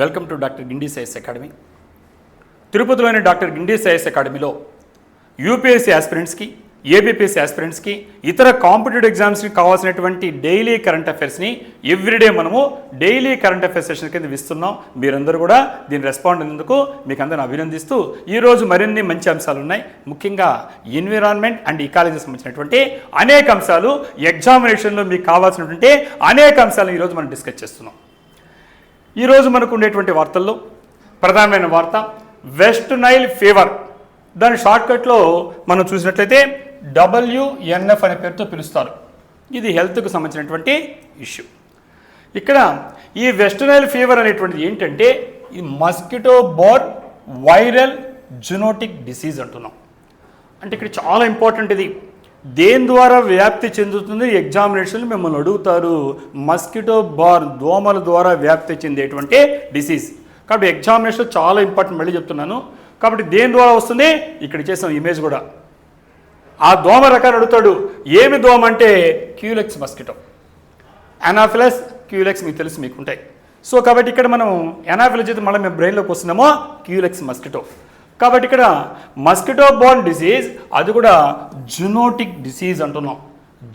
Welcome to doctor Gindi science academy. తిరుపతిలోని doctor Gindi science అకాడమీలో UPSC ఆస్పిరెంట్స్కి, ఏబీపీఎస్సీ ఆస్పిరెంట్స్కి, ఇతర కాంపిటేటివ్ ఎగ్జామ్స్కి కావాల్సినటువంటి డైలీ కరెంట్ అఫైర్స్ని ఎవ్రీడే మనము డైలీ కరెంట్ అఫైర్స్ సెషన్ కింద ఇస్తున్నాం. మీరందరూ కూడా దీన్ని రెస్పాండ్ అయినందుకు మీకు అందరిని అభినందిస్తూ ఈరోజు మరిన్ని మంచి అంశాలు ఉన్నాయి. ముఖ్యంగా ఎన్విరాన్మెంట్ అండ్ ఇకాలజీ సంబంధించినటువంటి అనేక అంశాలు, ఎగ్జామినేషన్లో మీకు కావాల్సినటువంటి అనేక అంశాలను ఈరోజు మనం డిస్కస్ చేస్తున్నాం. ఈరోజు మనకు ఉండేటువంటి వార్తల్లో ప్రధానమైన వార్త వెస్ట్ నైల్ ఫీవర్. దాని షార్ట్కట్లో మనం చూసినట్లయితే WNF అనే పేరుతో పిలుస్తారు. ఇది హెల్త్కు సంబంధించినటువంటి ఇష్యూ. ఇక్కడ ఈ వెస్ట్ నైల్ ఫీవర్ అనేటువంటిది ఏంటంటే ఈ mosquito borne viral zoonotic disease అంటున్నాం. అంటే ఇక్కడ చాలా ఇంపార్టెంట్. ఇది దేని ద్వారా వ్యాప్తి చెందుతుంది ఎగ్జామినేషన్లు మిమ్మల్ని అడుగుతారు. మస్కిటో బార్న్, దోమల ద్వారా వ్యాప్తి చెందేటువంటి డిసీజ్. కాబట్టి ఎగ్జామినేషన్ చాలా ఇంపార్టెంట్, మళ్ళీ చెప్తున్నాను. కాబట్టి దేని ద్వారా వస్తుంది ఇక్కడ చేసిన ఇమేజ్ కూడా ఆ దోమ రకాన్ని అడుగుతాడు. ఏమి దోమ అంటే క్యూలెక్స్ మస్కిటో, అనాఫిలస్ క్యూలెక్స్ మీకు తెలుసు, మీకు ఉంటాయి. సో కాబట్టి ఇక్కడ మనం అనాఫిలస్ అయితే మళ్ళీ మేము బ్రెయిన్లోకి వస్తున్నామో క్యూలెక్స్ మస్కిటో. కాబట్టి ఇక్కడ మస్కిటో బోర్న్ డిసీజ్, అది కూడా జునోటిక్ డిసీజ్ అంటున్నాం.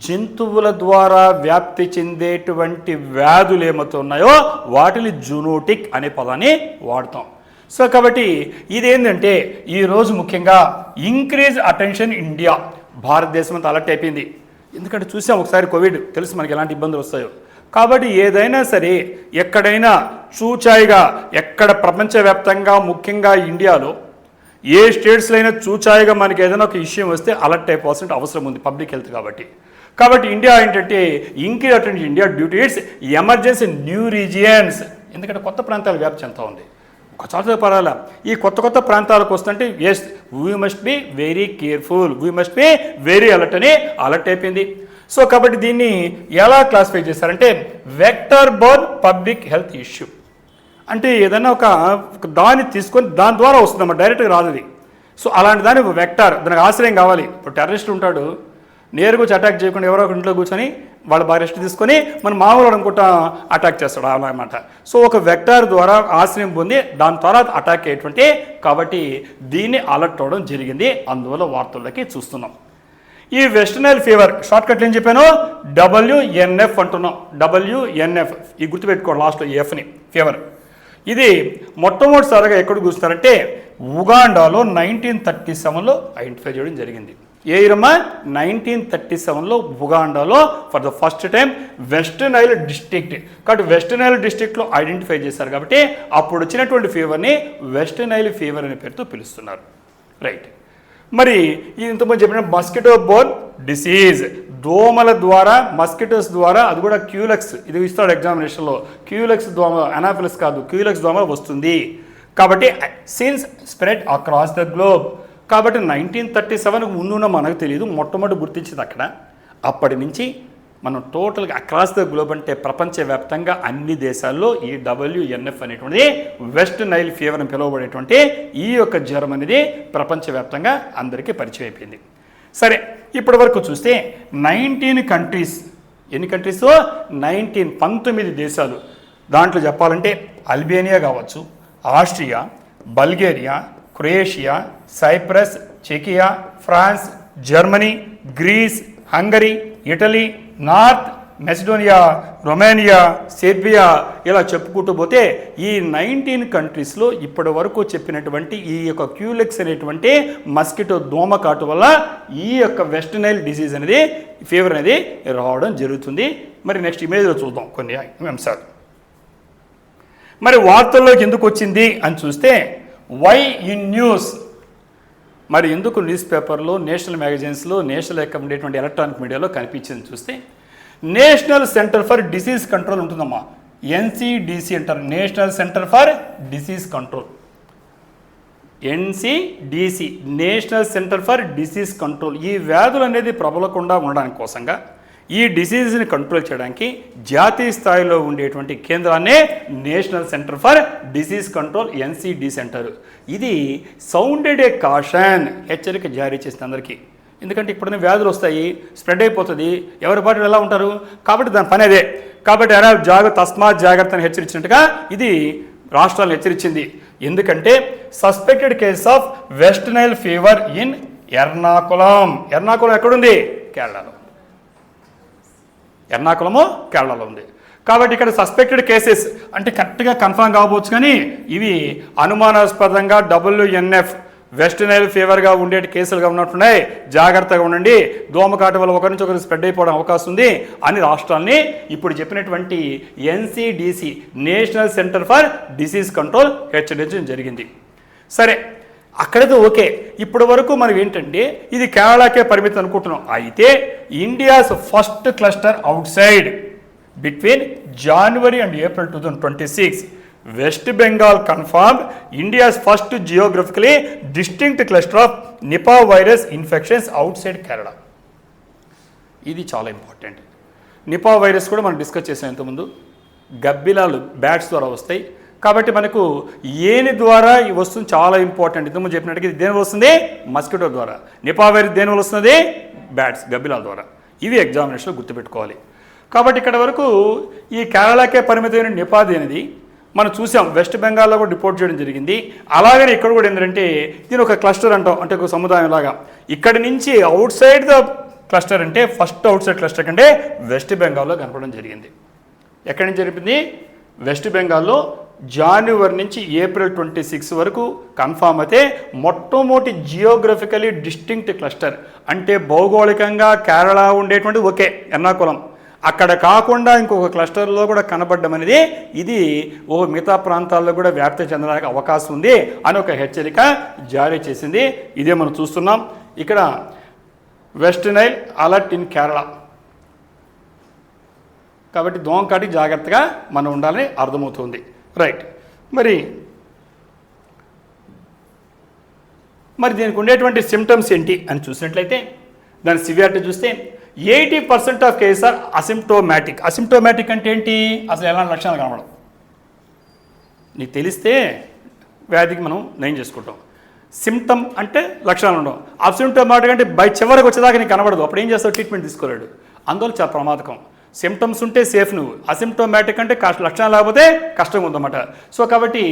జంతువుల ద్వారా వ్యాప్తి చెందేటువంటి వ్యాధులు ఏమైతే ఉన్నాయో వాటిని జునోటిక్ అనే పదాన్ని వాడతాం. సో కాబట్టి ఇదేంటంటే ఈరోజు ముఖ్యంగా ఇంక్రీజ్ అటెన్షన్ ఇండియా, భారతదేశం అంతా అలర్ట్ అయిపోయింది. ఎందుకంటే చూసాం ఒకసారి కోవిడ్, తెలుసు మనకి ఎలాంటి ఇబ్బందులు వస్తాయో. కాబట్టి ఏదైనా సరే ఎక్కడైనా చూచాయిగా, ఎక్కడ ప్రపంచవ్యాప్తంగా ముఖ్యంగా ఇండియాలో ఏ స్టేట్స్లో అయినా చూచాయిగా మనకి ఏదైనా ఒక విషయం వస్తే అలర్ట్ అయిపోవాల్సిన అవసరం ఉంది, పబ్లిక్ హెల్త్ కాబట్టి ఇండియా ఏంటంటే increase attention India due to it's emergency new regions. ఎందుకంటే కొత్త ప్రాంతాలు వ్యాప్తి చెందుతూ ఉంది. ఒక చోట పర్వాలా, ఈ కొత్త ప్రాంతాలకు వస్తుంటే yes we must be very careful, we must be very alert అని అలర్ట్ అయిపోయింది. సో కాబట్టి దీన్ని ఎలా క్లాసిఫై చేశారంటే vector borne public health issue. అంటే ఏదైనా ఒక దాన్ని తీసుకొని దాని ద్వారా వస్తుందన్నమాట, డైరెక్ట్గా రాదు అది. సో అలాంటి దాని వెక్టార్, దానికి ఆశ్రయం కావాలి. ఇప్పుడు టెర్రరిస్ట్ ఉంటాడు, నేరుగా వచ్చి అటాక్ చేయకుండా ఎవరో ఒక ఇంట్లో కూర్చొని వాళ్ళ బాగా రెస్ట్ తీసుకొని మనం మామూలు అనుకుంటా అటాక్ చేస్తాడు అలా అన్నమాట. సో ఒక వెక్టార్ ద్వారా ఆశ్రయం పొంది దాని ద్వారా అటాక్ అయ్యేటువంటి, కాబట్టి దీన్ని అలర్ట్ అవ్వడం జరిగింది. అందువల్ల వార్తల్లోకి చూస్తున్నాం. ఈ వెస్ట్ నైల్ ఫీవర్ షార్ట్కట్లు ఏం చెప్పాను, WNF అంటున్నాం. WNF ఈ గుర్తుపెట్టుకోండి, లాస్ట్లో ఎఫ్ని, ఫీవర్. ఇది మొట్టమొదటిసారిగా ఎక్కడ చూస్తారంటే ఉగాండాలో 1937లో ఐడెంటిఫై చేయడం జరిగింది. ఏ ఇరమ్మా 1937లో ఉగాండాలో for the first time West Nile district. కాబట్టి వెస్ట్ నైల్ డిస్ట్రిక్ట్లో ఐడెంటిఫై చేశారు. కాబట్టి అప్పుడు వచ్చినటువంటి ఫీవర్ని వెస్ట్ నైల్ ఫీవర్ అనే పేరుతో పిలుస్తున్నారు. రైట్. మరి ఇంతకుముందు చెప్పిన మస్కిటో బోర్న్ డిసీజ్, దోమల ద్వారా, మస్కిటోస్ ద్వారా, అది కూడా క్యూలెక్స్, ఇది ఇస్తాడు ఎగ్జామినేషన్లో. క్యూలెక్స్ దోమ, అనాఫిలస్ కాదు, క్యూలెక్స్ దోమ వస్తుంది. కాబట్టి since spread across the globe. కాబట్టి 1937కు ముందున్న మనకు తెలియదు, మొట్టమొదటి గుర్తించింది అక్కడ. అప్పటి నుంచి మనం టోటల్గా అక్రాస్ ద గ్లోబ్ అంటే ప్రపంచవ్యాప్తంగా అన్ని దేశాల్లో ఈ WNF అనేటువంటిది వెస్ట్ నైల్ ఫీవర్ అని పిలువబడేటువంటి ఈ యొక్క జ్వరం అనేది ప్రపంచవ్యాప్తంగా అందరికీ పరిచయం అయిపోయింది. సరే, ఇప్పటి వరకు చూస్తే 19 కంట్రీస్, ఎన్ని కంట్రీస్? 19 దేశాలు. దాంట్లో చెప్పాలంటే అల్బేనియా కావచ్చు, ఆస్ట్రియా, బల్గేరియా, క్రొయేషియా, సైప్రస్, చెకియా, France, Germany, Greece, Hungary, Italy, North Macedonia, Romania, Serbia, ఇలా చెప్పుకుంటూ పోతే ఈ 19 కంట్రీస్లో ఇప్పటి వరకు చెప్పినటువంటి ఈ యొక్క క్యూలెక్స్ అనేటువంటి మస్కిటో దోమ కాటు వల్ల ఈ యొక్క వెస్ట్ నైల్ డిసీజ్ అనేది, ఫీవర్ అనేది రావడం జరుగుతుంది. మరి నెక్స్ట్ ఇమేజ్లో చూద్దాం కొన్ని అంశాలు. మరి వార్తల్లోకి ఎందుకు వచ్చింది అని చూస్తే వై ఇన్ న్యూస్, మరి ఎందుకు న్యూస్ పేపర్లో, నేషనల్ మ్యాగజైన్స్లో, నేషనల్ యొక్క ఉండేటువంటి ఎలక్ట్రానిక్ మీడియాలో కనిపించింది చూస్తే national centre for disease control ఉంటుందమ్మా, NCDC అంటారు, national centre for disease control, NCDC, national centre for disease control. ఈ వ్యాధులు అనేది ప్రబలకుండా ఉండడానికి కోసంగా, ఈ డిసీజ్ని కంట్రోల్ చేయడానికి జాతీయ స్థాయిలో ఉండేటువంటి కేంద్రాన్నే national centre for disease control, NCDC అంటారు. ఇది సౌండెడ్ ఏ కాషన్, హెచ్చరిక జారీ చేసింది అందరికీ. ఎందుకంటే ఇప్పుడున్న వ్యాధులు వస్తాయి, స్ప్రెడ్ అయిపోతుంది, ఎవరి పాటు ఎలా ఉంటారు. కాబట్టి దాని పని అదే. కాబట్టి తస్మాత్ జాగ్రత్త అని హెచ్చరించినట్టుగా ఇది రాష్ట్రాలను హెచ్చరించింది. ఎందుకంటే suspected case of West Nile fever in Ernakulam. Ernakulam ఎక్కడుంది? కేరళలో. ఎర్నాకుళము కేరళలో ఉంది. కాబట్టి ఇక్కడ సస్పెక్టెడ్ కేసెస్ అంటే కరెక్ట్గా కన్ఫర్మ్ కావచ్చు, కానీ ఇవి అనుమానాస్పదంగా WNF వెస్ట్ నైల్ ఫీవర్గా ఉండే కేసులుగా ఉన్నట్టున్నాయి, జాగ్రత్తగా ఉండండి, దోమకాటు వల్ల ఒకరి నుంచి ఒకరు స్ప్రెడ్ అయిపోవడం అవకాశం ఉంది అని రాష్ట్రాల్ని ఇప్పుడు చెప్పినటువంటి NCDC national centre for disease control హెచ్చరించడం జరిగింది. సరే, అక్కడతో ఓకే. ఇప్పటి వరకు మనం ఏంటంటే ఇది కేరళకే పరిమితం అనుకుంటున్నాం. అయితే India's first cluster out side between January and April 2026, West Bengal confirmed India's first geographically distinct cluster of Nipah virus infections outside Kerala. ఇది చాలా ఇంపార్టెంట్. నిపా వైరస్ కూడా మనం డిస్కస్ చేసాం ఇంతకుముందు. గబ్బిలాలు బ్యాట్స్ ద్వారా వస్తాయి కాబట్టి మనకు ఏని ద్వారా వస్తుంది చాలా ఇంపార్టెంట్. ఇంతకుముందు చెప్పినట్టుగా ఇది దేని వస్తుంది? మస్కిటో ద్వారా. నిపా వైరస్ దేని వల్ల వస్తుంది? బ్యాట్స్, గబ్బిలాల ద్వారా. ఇవి ఎగ్జామినేషన్లో గుర్తుపెట్టుకోవాలి. కాబట్టి ఇక్కడ వరకు ఈ కేరళకే పరిమితమైన నిపాది అనేది మనం చూసాం, వెస్ట్ బెంగాల్లో కూడా రిపోర్ట్ చేయడం జరిగింది. అలాగనే ఇక్కడ కూడా ఏంటంటే దీని ఒక క్లస్టర్ అంటాం, అంటే ఒక సముదాయం లాగా. ఇక్కడి నుంచి అవుట్ సైడ్ ద క్లస్టర్ అంటే ఫస్ట్ అవుట్ సైడ్ క్లస్టర్ కంటే వెస్ట్ బెంగాల్లో కనపడడం జరిగింది. ఎక్కడి నుంచి జరిగింది? వెస్ట్ బెంగాల్లో January నుంచి April 26 వరకు కన్ఫామ్ అయితే మొట్టమొదటి జియోగ్రఫికలీ డిస్టింక్ట్ క్లస్టర్ అంటే భౌగోళికంగా కేరళ ఉండేటువంటి ఒకే ఎర్నాకుళం, అక్కడ కాకుండా ఇంకొక క్లస్టర్లో కూడా కనబడడం అనేది ఇది మిగతా ప్రాంతాల్లో కూడా వ్యాప్తి చెందడానికి అవకాశం ఉంది అని ఒక హెచ్చరిక జారీ చేసింది. ఇదే మనం చూస్తున్నాం. ఇక్కడ West Nile alert in Kerala. కాబట్టి దోమకాటికి జాగ్రత్తగా మనం ఉండాలని అర్థమవుతుంది. రైట్. మరి దీనికి ఉండేటువంటి సిమ్టమ్స్ ఏంటి అని చూసినట్లయితే దాని సివియారిటీ చూస్తే 80% ఆఫ్ కేసెస్ ఆర్ అసిమ్టోమాటిక్. అసిమ్టోమాటిక్ అంటే ఏంటి? అసలు ఎలాంటి లక్షణాలు కనబడవు. నీకు తెలిస్తే వ్యాధికి మనం నయం చేసుకుంటాం. సిమ్టమ్ అంటే లక్షణాలు ఉండవు. అసిమ్టోమాటిక్ అంటే చివరికి వచ్చేదాకా నీకు కనబడదు. అప్పుడు ఏం చేస్తావు? ట్రీట్మెంట్ తీసుకోలేడు. అందువల్ల చాలా ప్రమాదకం. సిమ్టమ్స్ ఉంటే సేఫ్ నువ్వు. అసిమ్టోమాటిక్ అంటే లక్షణాలు లేకపోతే కష్టంగా ఉందన్నమాట. సో కాబట్టి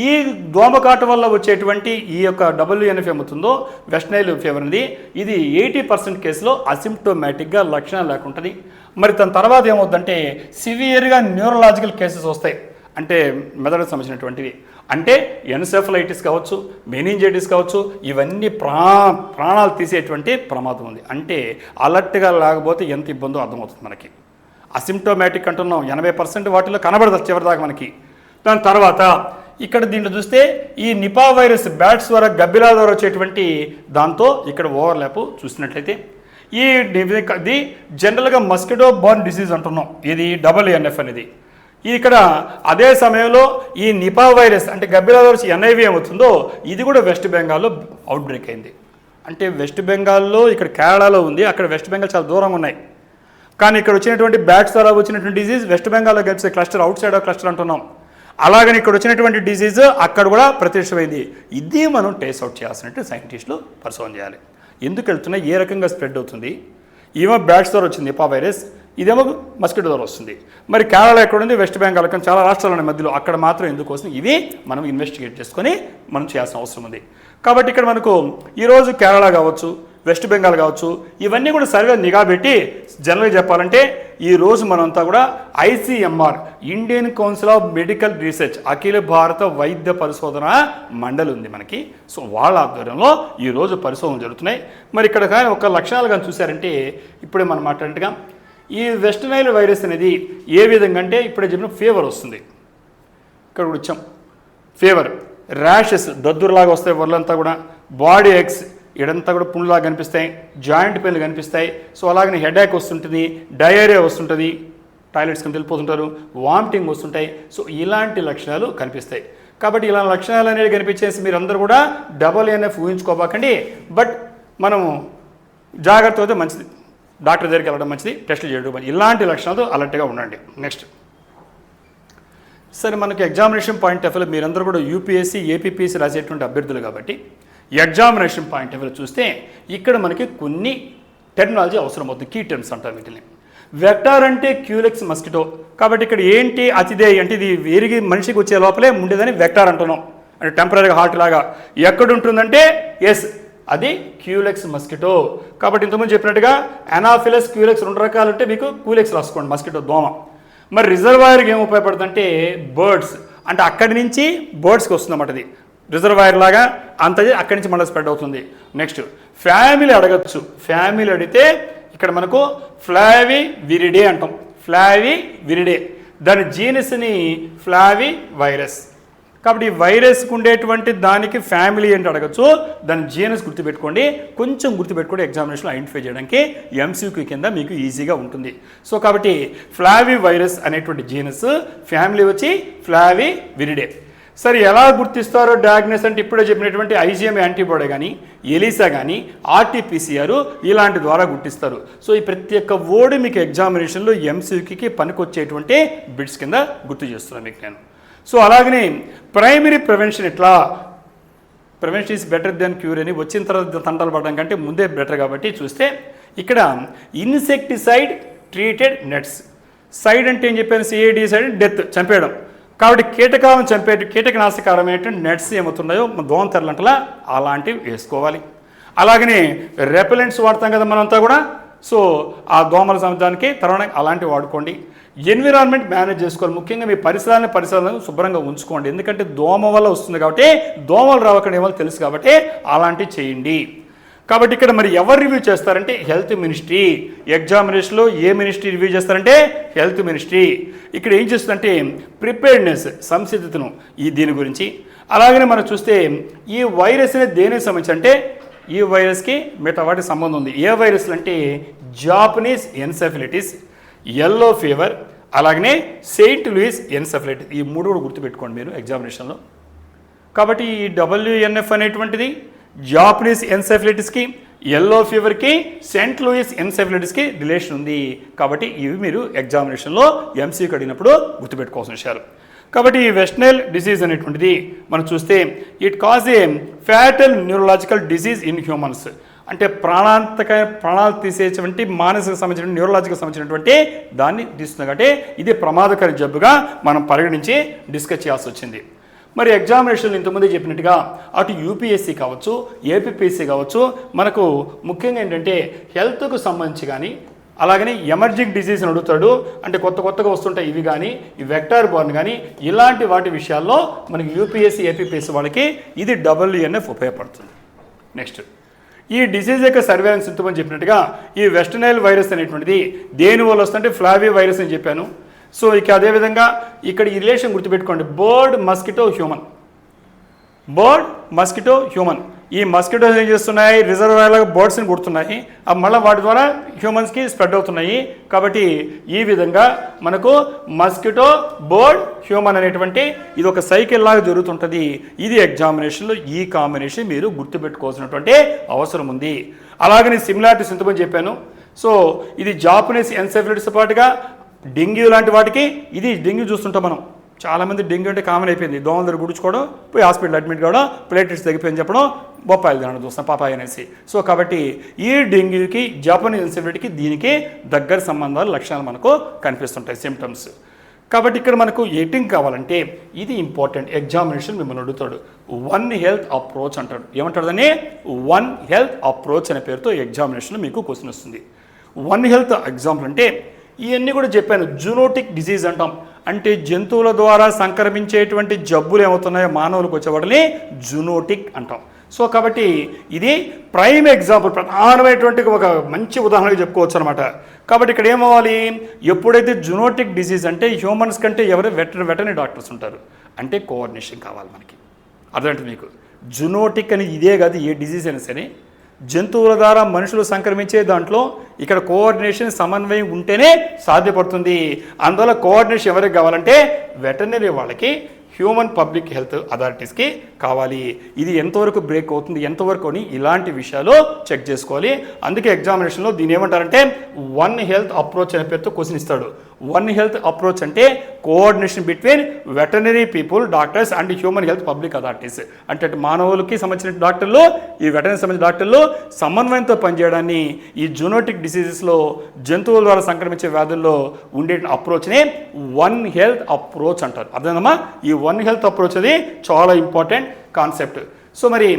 ఈ దోమకాటు వల్ల వచ్చేటువంటి ఈ యొక్క WNF ఏమవుతుందో వెస్ట్ నైల్ ఫీవర్ అనేది ఇది 80% కేసులో అసిమ్టోమాటిక్గా లక్షణాలు లేకుంటుంది. మరి దాని తర్వాత ఏమవుతుందంటే సివియర్గా న్యూరలాజికల్ కేసెస్ వస్తాయి. అంటే మెదడుకు సంబంధించినటువంటివి, అంటే ఎన్సెఫలైటిస్ కావచ్చు, మెనింజైటిస్ కావచ్చు, ఇవన్నీ ప్రాణాలు తీసేటువంటి ప్రమాదం ఉంది. అంటే అలర్ట్గా లేకపోతే ఎంత ఇబ్బందో అర్థమవుతుంది మనకి. అసిమ్టోమాటిక్ అంటున్నాం, 80% వాటిలో కనబడదు చివరిదాకా మనకి. దాని తర్వాత ఇక్కడ దీంట్లో చూస్తే ఈ నిపా వైరస్ బ్యాట్స్ ద్వారా గబ్బిలా ద్వారా వచ్చేటువంటి దాంతో ఇక్కడ ఓవర్లాప్ చూసినట్లయితే ఇది జనరల్గా మస్కిటో బోర్న్ డిసీజ్ అంటున్నాం. ఇది WNF అనేది. ఇక్కడ అదే సమయంలో ఈ నిపా వైరస్ అంటే గబ్బిలా వైరస్ NIV ఏమవుతుందో ఇది కూడా వెస్ట్ బెంగాల్లో అవుట్ బ్రేక్ అయింది. అంటే వెస్ట్ బెంగాల్లో ఇక్కడ కేరళలో ఉంది, అక్కడ వెస్ట్ బెంగాల్ చాలా దూరంగా ఉన్నాయి. కానీ ఇక్కడ వచ్చినటువంటి బ్యాట్స్ ద్వారా వచ్చినటువంటి డిసీజ్ వెస్ట్ బెంగాల్లో కలిసే cluster out side of cluster అంటున్నాం. అలాగని ఇక్కడ వచ్చినటువంటి డిసీజ్ అక్కడ కూడా ప్రత్యక్షమైంది. ఇది మనం టేస్ట్ అవుట్ చేయాల్సినట్టు సైంటిస్టులు పరిశోధన చేయాలి. ఎందుకు వెళ్తున్నా, ఏ రకంగా స్ప్రెడ్ అవుతుంది. ఏమో బ్యాట్స్ ద్వారా వచ్చింది నిపా వైరస్, ఇదేమో మస్కిటో ద్వారా వస్తుంది. మరి కేరళ ఎక్కడ ఉంది? వెస్ట్ బెంగాల్, కానీ చాలా రాష్ట్రాలు ఉన్నాయి మధ్యలో, అక్కడ మాత్రం ఎందుకోసం ఇవి మనం ఇన్వెస్టిగేట్ చేసుకొని మనం చేయాల్సిన అవసరం ఉంది. కాబట్టి ఇక్కడ మనకు ఈరోజు కేరళ కావచ్చు, వెస్ట్ బెంగాల్ కావచ్చు, ఇవన్నీ కూడా సరిగా నిఘా పెట్టి జనరల్గా చెప్పాలంటే ఈరోజు మనంతా కూడా ICMR Indian council of medical research అఖిల భారత వైద్య పరిశోధన మండలి ఉంది మనకి. సో వాళ్ళ ఆధ్వర్యంలో ఈరోజు పరిశోధనలు జరుగుతున్నాయి. మరి ఇక్కడ కానీ ఒక లక్షణాలు కానీ చూసారంటే ఇప్పుడే మనం మాట్లాడినట్టుగా ఈ వెస్ట్ నైల్ వైరస్ అనేది ఏ విధంగా అంటే ఇప్పుడే చెప్పిన ఫీవర్ వస్తుంది. ఇక్కడ కూడా వచ్చాం, ఫీవర్, ర్యాషెస్, దద్దురులాగా వస్తాయి ఒళ్ళంతా కూడా, బాడీ ఎక్స్ ఇడంతా కూడా పుండ్లాగా కనిపిస్తాయి, జాయింట్ పెయిన్లు కనిపిస్తాయి. సో అలాగనే హెడేక్ వస్తుంటుంది, డయేరియా వస్తుంటుంది, టాయిలెట్స్కి వెళ్ళిపోతుంటారు, వామిటింగ్ వస్తుంటాయి. సో ఇలాంటి లక్షణాలు కనిపిస్తాయి. కాబట్టి ఇలాంటి లక్షణాలు అనేవి కనిపించేసి మీరందరూ కూడా WNF ఊహించుకోబాకండి. బట్ మనము జాగ్రత్త అయితే మంచిది, డాక్టర్ దగ్గరికి వెళ్ళడం మంచిది, టెస్టులు చేయడం మంచిది. ఇలాంటి లక్షణాలు అలర్ట్గా ఉండండి. నెక్స్ట్, సరే మనకి ఎగ్జామినేషన్ పాయింట్ ఆఫ్ వ్యూలో మీరందరూ కూడా UPSC APPC రాసేటువంటి అభ్యర్థులు కాబట్టి ఎగ్జామినేషన్ పాయింట్ ఆఫ్ వ్యూ చూస్తే ఇక్కడ మనకి కొన్ని టెర్మినాలజీ అవసరం అవుతుంది. కీ టర్మ్స్ అంటారు వీటిని. వెక్టార్ అంటే క్యూలెక్స్ మస్కిటో. కాబట్టి ఇక్కడ ఏంటి అతిథేయ అంటే ఇది వేరిగి మనిషికి వచ్చే లోపలే ఉండేదని వెక్టార్ అంటున్నాం, అంటే టెంపరీగా హార్ట్ లాగా. ఎక్కడ ఉంటుందంటే ఎస్ అది క్యూలెక్స్ మస్కిటో. కాబట్టి ఇంతకుముందు చెప్పినట్టుగా అనాఫిలస్ క్యూలెక్స్ 2 రకాలు ఉంటే మీకు క్యూలెక్స్ రాసుకోండి, మస్కిటో దోమ. మరి రిజర్వాయర్కి ఏం ఉపయోగపడుతుందంటే బర్డ్స్, అంటే అక్కడి నుంచి బర్డ్స్కి వస్తుందన్నమాట. ఇది రిజర్వాయర్ లాగా అంతది అక్కడి నుంచి మళ్ళీ స్ప్రెడ్ అవుతుంది. నెక్స్ట్ ఫ్యామిలీ అడగచ్చు. ఫ్యామిలీ అడిగితే ఇక్కడ మనకు ఫ్లావి విరిడే అంటాం, ఫ్లావి విరిడే. దాని జీనస్ని ఫ్లావి వైరస్. కాబట్టి ఈ వైరస్కి ఉండేటువంటి దానికి ఫ్యామిలీ ఏంటి అడగచ్చు, దాని జీనస్ గుర్తుపెట్టుకోండి. కొంచెం గుర్తుపెట్టుకోండి, ఎగ్జామినేషన్లో ఐడెంటిఫై చేయడానికి ఎంసీక్యూ కింద మీకు ఈజీగా ఉంటుంది. సో కాబట్టి ఫ్లావి వైరస్ అనేటువంటి జీనస్, ఫ్యామిలీ వచ్చి ఫ్లావి విరిడే. సరే ఎలా గుర్తిస్తారో డయాగ్నోస్ అంటే ఇప్పుడే చెప్పినటువంటి ఐజీఎం యాంటీబాడీ కానీ, ఎలిసా కానీ, ఆర్టీపీసీఆర్ ఇలాంటి ద్వారా గుర్తిస్తారు. సో ఈ ప్రతి ఒక్క వర్డ్ మీకు ఎగ్జామినేషన్లో ఎంసీక్యూకి పనికొచ్చేటువంటి బిట్స్ కింద గుర్తు చేస్తున్నాను మీకు నేను. సో అలాగనే ప్రైమరీ ప్రివెన్షన్ ఎట్లా, prevention is better than cure అని వచ్చిన తర్వాత తంటాలు పడడం కంటే ముందే బెటర్. కాబట్టి చూస్తే ఇక్కడ ఇన్సెక్టిసైడ్ ట్రీటెడ్ నెట్స్. సైడ్ అంటే ఏం చెప్పాను, సిఐడి సైడ్ డెత్, చంపేయడం. కాబట్టి కీటకాలను చంపే కీటకనాశకారమైనటువంటి నెట్స్ ఏమవుతున్నాయో దోమ తెరలంటలా అలాంటివి వేసుకోవాలి. అలాగనే రెపెలెంట్స్ వాడతాం కదా మనంతా కూడా, సో ఆ దోమల సంవత్సరానికి తర్వాత అలాంటివి వాడుకోండి. ఎన్విరాన్మెంట్ మేనేజ్ చేసుకోవాలి. ముఖ్యంగా మీ పరిసరాలను శుభ్రంగా ఉంచుకోండి. ఎందుకంటే దోమ వల్ల వస్తుంది కాబట్టి, దోమలు రావకుండా ఏమో తెలుసు కాబట్టి అలాంటివి చేయండి. కాబట్టి ఇక్కడ మరి ఎవరు రివ్యూ చేస్తారంటే హెల్త్ మినిస్ట్రీ. ఎగ్జామినేషన్లో ఏ మినిస్ట్రీ రివ్యూ చేస్తారంటే హెల్త్ మినిస్ట్రీ. ఇక్కడ ఏం చేస్తుందంటే ప్రిపేర్డ్నెస్, సంసిద్ధతను దీని గురించి. అలాగనే మనం చూస్తే ఈ వైరస్ అనేది దేనికి సంబంధించి అంటే ఈ వైరస్కి మిగతా వాటికి సంబంధం ఉంది. ఏ వైరస్లు అంటే జాపనీస్ ఎన్సెఫలైటిస్, యెల్లో ఫీవర్, అలాగనే సెయింట్ లూయిస్ ఎన్సెఫలైటిస్. ఈ 3 కూడా గుర్తుపెట్టుకోండి మీరు ఎగ్జామినేషన్లో. కాబట్టి ఈ WNF అనేటువంటిది జాపనీస్ ఎన్సెఫలైటిస్కి, యెల్లో ఫీవర్కి, సెయింట్ లూయిస్ ఎన్సెఫలైటిస్కి రిలేషన్ ఉంది. కాబట్టి ఇవి మీరు ఎగ్జామినేషన్లో ఎంసీక్యూ అడిగినప్పుడు గుర్తుపెట్టుకోవాల్సిన విషయాలు. కాబట్టి ఈ వెస్ట్నైల్ డిసీజ్ అనేటువంటిది మనం చూస్తే it cause A fatal neurological disease in humans. అంటే ప్రాణాలు తీసేటువంటి మానసిక సంబంధించిన న్యూరలాజికల్ సంబంధించినటువంటి దాన్ని తీస్తుంది. కాబట్టి ఇది ప్రమాదకర జబ్బుగా మనం పరిగణించి డిస్కస్ చేయాల్సి వచ్చింది. మరి ఎగ్జామినేషన్లు ఇంతకుముందే చెప్పినట్టుగా అటు యూపీఎస్సీ కావచ్చు, ఏపీపీఎస్సీ కావచ్చు, మనకు ముఖ్యంగా ఏంటంటే హెల్త్కు సంబంధించి కానీ, అలాగనే ఎమర్జింగ్ డిసీజ్ అని అడుగుతాడు. అంటే కొత్తగా వస్తుంటాయి ఇవి కానీ, ఈ వెక్టార్ బోర్న్ కానీ, ఇలాంటి వాటి విషయాల్లో మనకి యూపీఎస్సీ, ఏపీపీఎస్సీ వాళ్ళకి ఇది WNF ఉపయోగపడుతుంది. నెక్స్ట్ ఈ డిసీజ్ యొక్క సర్వేలెన్స్ ఇంతకుముందు చెప్పినట్టుగా ఈ వెస్టర్నైల్ వైరస్ అనేటువంటిది దేనివల్ల వస్తుంటే ఫ్లావీ వైరస్ అని చెప్పాను. సో ఇక అదేవిధంగా ఇక్కడ ఈ రిలేషన్ గుర్తుపెట్టుకోండి, bird mosquito human. Bird mosquito human. ఈ మస్కిటోస్ ఏం చేస్తున్నాయి, రిజర్వాయర్లకు బర్డ్స్ని కుడుతున్నాయి, అవి మళ్ళీ వాటి ద్వారా హ్యూమన్స్కి స్ప్రెడ్ అవుతున్నాయి. కాబట్టి ఈ విధంగా మనకు మస్కిటో, బర్డ్, హ్యూమన్ అనేటువంటి ఇది ఒక సైకిల్ లాగా జరుగుతుంటుంది. ఇది ఎగ్జామినేషన్లో ఈ కాంబినేషన్ మీరు గుర్తుపెట్టుకోవాల్సినటువంటి అవసరం ఉంది. అలాగని సిమిలారిటీస్ ఇంతకుముందు చెప్పాను. సో ఇది జాపనీస్ ఎన్సెఫలైటిస్ పాటుగా డెంగ్యూ లాంటి వాటికి, ఇది డెంగ్యూ చూస్తుంటాం మనం, చాలామంది డెంగ్యూ అంటే కామన్ అయిపోయింది. దోమల దగ్గర గుడుచుకోవడం, పోయి హాస్పిటల్ అడ్మిట్ కావడం, ప్లేటెట్స్ తగ్గిపోయింది చెప్పడం, బొప్పాయిలు తినడం చూస్తాం, పాపాయి అనేసి. సో కాబట్టి ఈ డెంగ్యూకి, జాపనీస్ ఎన్సెఫలైటిస్కి దీనికి దగ్గర సంబంధాలు, లక్షణాలు మనకు కనిపిస్తుంటాయి, సిమ్టమ్స్. కాబట్టి ఇక్కడ మనకు ఎయిటింగ్ కావాలంటే ఇది ఇంపార్టెంట్. ఎగ్జామినేషన్ మిమ్మల్ని అడుగుతాడు, వన్ హెల్త్ అప్రోచ్ అంటాడు. ఏమంటాడు దాన్ని? వన్ హెల్త్ అప్రోచ్ అనే పేరుతో ఎగ్జామినేషన్లో మీకు క్వశ్చన్ వస్తుంది. వన్ హెల్త్ ఎగ్జాంపుల్ అంటే ఇవన్నీ కూడా చెప్పాను. జూనోటిక్ డిసీజ్ అంటాం, అంటే జంతువుల ద్వారా సంక్రమించేటువంటి జబ్బులు ఏమవుతున్నాయో మానవులకు వచ్చేవాటిని జూనోటిక్ అంటాం. సో కాబట్టి ఇది ప్రైమ్ ఎగ్జాంపుల్, ప్రధానమైనటువంటి ఒక మంచి ఉదాహరణగా చెప్పుకోవచ్చు అనమాట. కాబట్టి ఇక్కడ ఏమవ్వాలి, ఎప్పుడైతే జూనోటిక్ డిసీజ్ అంటే హ్యూమన్స్ కంటే ఎవరు వెటర్నరీ డాక్టర్స్ ఉంటారు, అంటే కోఆర్డినేషన్ కావాలి మనకి. అర్థమంటే మీకు జూనోటిక్ అని ఇదే కాదు, ఏ డిసీజ్ అయినా సరే జంతువుల ద్వారా మనుషులు సంక్రమించే దాంట్లో ఇక్కడ కోఆర్డినేషన్, సమన్వయం ఉంటేనే సాధ్యపడుతుంది. అందువల్ల కోఆర్డినేషన్ ఎవరికి కావాలంటే వెటర్నరీ వాళ్ళకి, హ్యూమన్ పబ్లిక్ హెల్త్ అథారిటీస్కి కావాలి. ఇది ఎంతవరకు బ్రేక్ అవుతుంది, ఎంతవరకు అని ఇలాంటి విషయాలు చెక్ చేసుకోవాలి. అందుకే ఎగ్జామినేషన్లో దీన్ని ఏమంటారంటే వన్ హెల్త్ అప్రోచ్ అనే పేరుతో క్వశ్చన్ ఇస్తాడు. వన్ హెల్త్ అప్రోచ్ అంటే coordination between veterinary people, doctors and human health public authorities. అంటే మానవులకి సంబంధించిన డాక్టర్లు, ఈ వెటనరీ సంబంధించిన డాక్టర్లు సమన్వయంతో పనిచేయడాన్ని ఈ జూనోటిక్ డిసీజెస్లో, జంతువుల ద్వారా సంక్రమించే వ్యాధుల్లో ఉండే అప్రోచ్నే వన్ హెల్త్ అప్రోచ్ అంటారు. అర్థమా? ఈ వన్ హెల్త్ అప్రోచ్ అది చాలా ఇంపార్టెంట్ కాన్సెప్ట్. సో మరి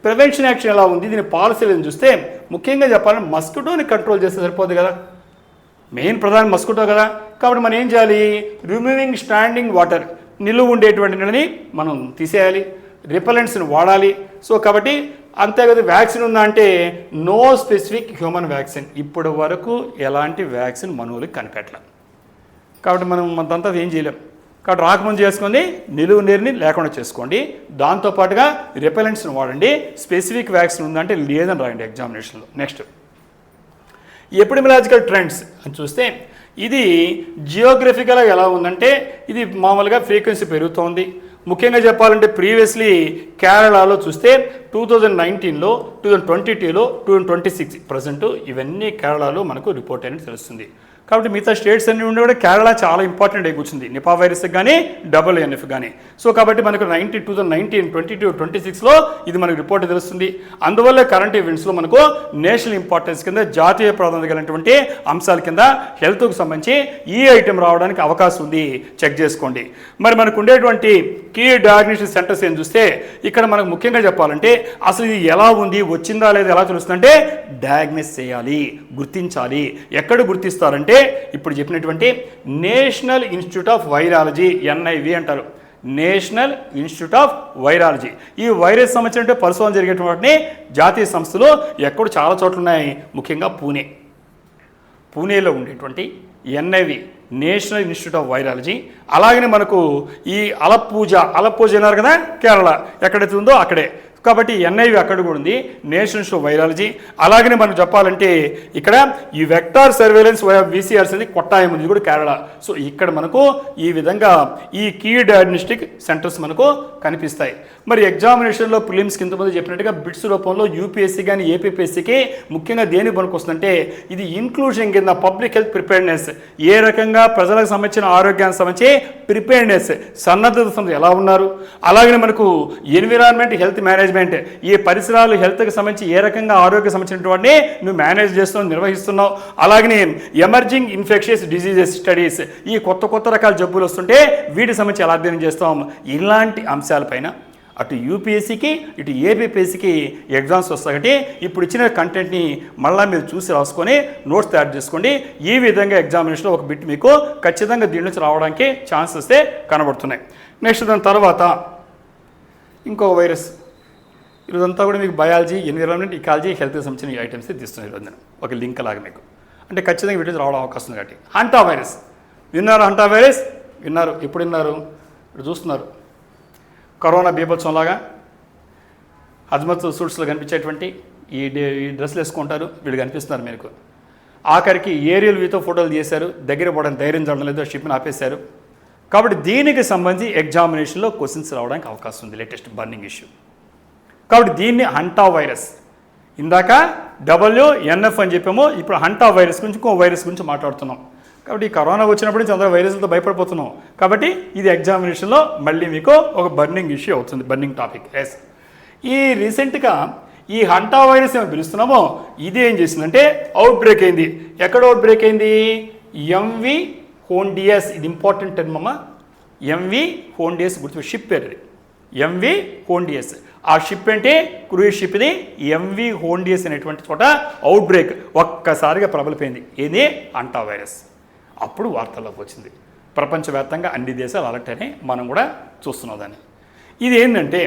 ప్రివెన్షన్ యాక్షన్ ఎలా ఉంది, దీని పాలసీలను చూస్తే ముఖ్యంగా చెప్పాలంటే మస్కిటోని కంట్రోల్ చేస్తే సరిపోదు కదా, మెయిన్ ప్రధాన మస్కిటో కదా. కాబట్టి మనం ఏం చేయాలి? రిమూవింగ్ స్టాండింగ్ వాటర్, నిలువ ఉండేటువంటి నీళ్ళని మనం తీసేయాలి, రిపెలెంట్స్ని వాడాలి. సో కాబట్టి అంతేకాదు వ్యాక్సిన్ ఉందా అంటే నో స్పెసిఫిక్ హ్యూమన్ వ్యాక్సిన్, ఇప్పటి వరకు ఎలాంటి వ్యాక్సిన్ మనవులకి కనిపెట్టలేం. కాబట్టి మనం అంతా ఏం చేయలేం. కాబట్టి రాకముందు చేసుకొని నిలువు నీరుని లేకుండా చేసుకోండి. దాంతోపాటుగా రిపెలెంట్స్ని వాడండి. స్పెసిఫిక్ వ్యాక్సిన్ ఉందంటే లేదని రాయండి ఎగ్జామినేషన్లో. నెక్స్ట్ ఎపిడమిలాజికల్ ట్రెండ్స్ అని చూస్తే ఇది జియోగ్రఫికల్గా ఎలా ఉందంటే ఇది మామూలుగా ఫ్రీక్వెన్సీ పెరుగుతోంది. ముఖ్యంగా చెప్పాలంటే ప్రీవియస్లీ కేరళలో చూస్తే 2019లో, 2022లో, 2026 ప్రజెంట్ ఇవన్నీ కేరళలో మనకు రిపోర్ట్ అయినట్టు తెలుస్తుంది. కాబట్టి మిగతా స్టేట్స్ అన్ని ఉండి కూడా కేరళ చాలా ఇంపార్టెంట్ అయి కూర్చుంది, నిపా వైరస్కి కానీ WNF కానీ. సో కాబట్టి మనకు 2019, 22, 26లో ఇది మనకు రిపోర్ట్ తెలుస్తుంది. అందువల్ల కరెంట్ ఈవెంట్స్లో మనకు నేషనల్ ఇంపార్టెన్స్ కింద, జాతీయ ప్రాధాన్యత కలిగినటువంటి అంశాల కింద హెల్త్కు సంబంధించి ఈ ఐటెం రావడానికి అవకాశం ఉంది, చెక్ చేసుకోండి. మరి మనకు ఉండేటువంటి కీ డయాగ్నోస్టిక్ సెంటర్స్ ఏం చూస్తే ఇక్కడ మనకు ముఖ్యంగా చెప్పాలంటే అసలు ఇది ఎలా ఉంది, వచ్చిందా లేదా ఎలా తెలుస్తుందంటే డయాగ్నోస్ చేయాలి, గుర్తించాలి. ఎక్కడ గుర్తిస్తారంటే ఇప్పుడు చెప్పినటువంటి national institute of virology, NIV అంటారు, నేషనల్ ఇన్స్టిట్యూట్ ఆఫ్ వైరాలజీ. ఈ వైరస్ సంబంధించిన పరిశోధన జరిగేటువంటి జాతీయ సంస్థలు ఎక్కడ చాలా చోట్ల ఉన్నాయి, ముఖ్యంగా పూణేలో ఉండేటువంటి NIV, national institute of virology. అలాగనే మనకు ఈ అలప్పూజ అన్నారు కదా కేరళ, ఎక్కడైతే ఉందో అక్కడే. కాబట్టి NIV అక్కడ కూడా ఉంది, నేషనల్ ఇన్స్టిట్యూట్ ఆఫ్ వైరాలజీ. అలాగనే మనం చెప్పాలంటే ఇక్కడ ఈ వెక్టార్ సర్వేలెన్స్ VCRs అనేది కొట్టాయం ఉంది, కూడా కేరళ. సో ఇక్కడ మనకు ఈ విధంగా ఈ కీ డయాగ్నోస్టిక్ సెంటర్స్ మనకు కనిపిస్తాయి. మరి ఎగ్జామినేషన్లో ప్రిలిమ్స్ ఇంతకుముందు చెప్పినట్టుగా బిట్స్ రూపంలో UPSC కానీ APPSCకి ముఖ్యంగా దేనికి పనికొస్తుందంటే ఇది ఇన్క్లూజన్ కింద పబ్లిక్ హెల్త్ ప్రిపేర్నెస్, ఏ రకంగా ప్రజలకు సంబంధించిన ఆరోగ్యానికి సంబంధించి ప్రిపేర్నెస్, సన్నద్ధత ఎలా ఉన్నారు. అలాగనే మనకు ఎన్విరాన్మెంట్ హెల్త్ మేనేజ్మెంట్, ఈ పరిసరాలు హెల్త్కి సంబంధించి ఏ రకంగా ఆరోగ్య సంబంధించినటువంటి నువ్వు మేనేజ్ చేస్తున్నావు, నిర్వహిస్తున్నావు. అలాగనే ఎమర్జింగ్ ఇన్ఫెక్షన్స్ డిసీజెస్ స్టడీస్, ఈ కొత్త రకాల జబ్బులు వస్తుంటే వీటికి సంబంధించి ఎలా అధ్యయనం చేస్తాం. ఇలాంటి అంశాలపైన అటు UPSCకి ఇటు APPSCకి ఎగ్జామ్స్ వస్తాయి. ఇప్పుడు ఇచ్చిన కంటెంట్ని మళ్ళీ మీరు చూసి రాసుకొని నోట్స్ తయారు చేసుకోండి. ఈ విధంగా ఎగ్జామినేషన్లో ఒక బిట్ మీకు ఖచ్చితంగా దీని నుంచి రావడానికి ఛాన్సెస్ అయితే కనబడుతున్నాయి. నెక్స్ట్ దాని తర్వాత ఇంకో వైరస్, ఈరోజంతా కూడా మీకు బయాలజీ, ఎన్విరాన్మెంట్, ఇకాలజీ, హెల్త్కి సంబంధించిన ఐటమ్స్ తీస్తున్నాను ఈరోజు నేను ఒక లింక్ లాగా మీకు, అంటే ఖచ్చితంగా వీటికి రావడం అవకాశం ఉంది. కాబట్టి హంటా వైరస్ విన్నారు, హంటా వైరస్ విన్నారు, ఎప్పుడు విన్నారు, ఇప్పుడు చూస్తున్నారు. కరోనా బీభత్సంలాగా హజ్మత్ సూట్స్లో కనిపించేటువంటి ఈ డ్రెస్సులు వేసుకుంటారు, వీళ్ళు కనిపిస్తున్నారు మీకు. ఆఖరికి ఏరియల్ వీతో ఫోటోలు తీశారు, దగ్గర పోవడానికి ధైర్యం చూడడం లేదు, షిప్ని ఆపేశారు. కాబట్టి దీనికి సంబంధించి ఎగ్జామినేషన్లో క్వశ్చన్స్ రావడానికి అవకాశం ఉంది, లేటెస్ట్ బర్నింగ్ ఇష్యూ. కాబట్టి దీన్ని హంటా వైరస్, ఇందాక WNF అని చెప్పాము, ఇప్పుడు హంటా వైరస్ గురించి ఇంకో వైరస్ గురించి మాట్లాడుతున్నాం. కాబట్టి ఈ కరోనా వచ్చినప్పటి నుంచి అందరూ వైరస్లతో భయపడిపోతున్నాం. కాబట్టి ఇది ఎగ్జామినేషన్లో మళ్ళీ మీకు ఒక బర్నింగ్ ఇష్యూ అవుతుంది, బర్నింగ్ టాపిక్. ఎస్, ఈ రీసెంట్గా ఈ హంటా వైరస్ ఏమో పిలుస్తున్నామో ఇది ఏం చేసిందంటే అవుట్ బ్రేక్ అయింది. ఎక్కడ అవుట్ బ్రేక్ అయింది? MV హోండియస్, ఇది ఇంపార్టెంట్ టర్మ్ అమ్మ. MV హోండియస్ గుర్తు, షిప్ పేరు MV హోండియస్. ఆ షిప్ అంటే క్రూయిజ్ షిప్, ఇది MV హోండియస్ అనేటువంటి చోట అవుట్ బ్రేక్ ఒక్కసారిగా ప్రబలిపోయింది. ఏది? Hanta virus. అప్పుడు వార్తల్లోకి వచ్చింది, ప్రపంచవ్యాప్తంగా అన్ని దేశాలు అలర్ట్ అని మనం కూడా చూస్తున్నాం దాన్ని. ఇది ఏంటంటే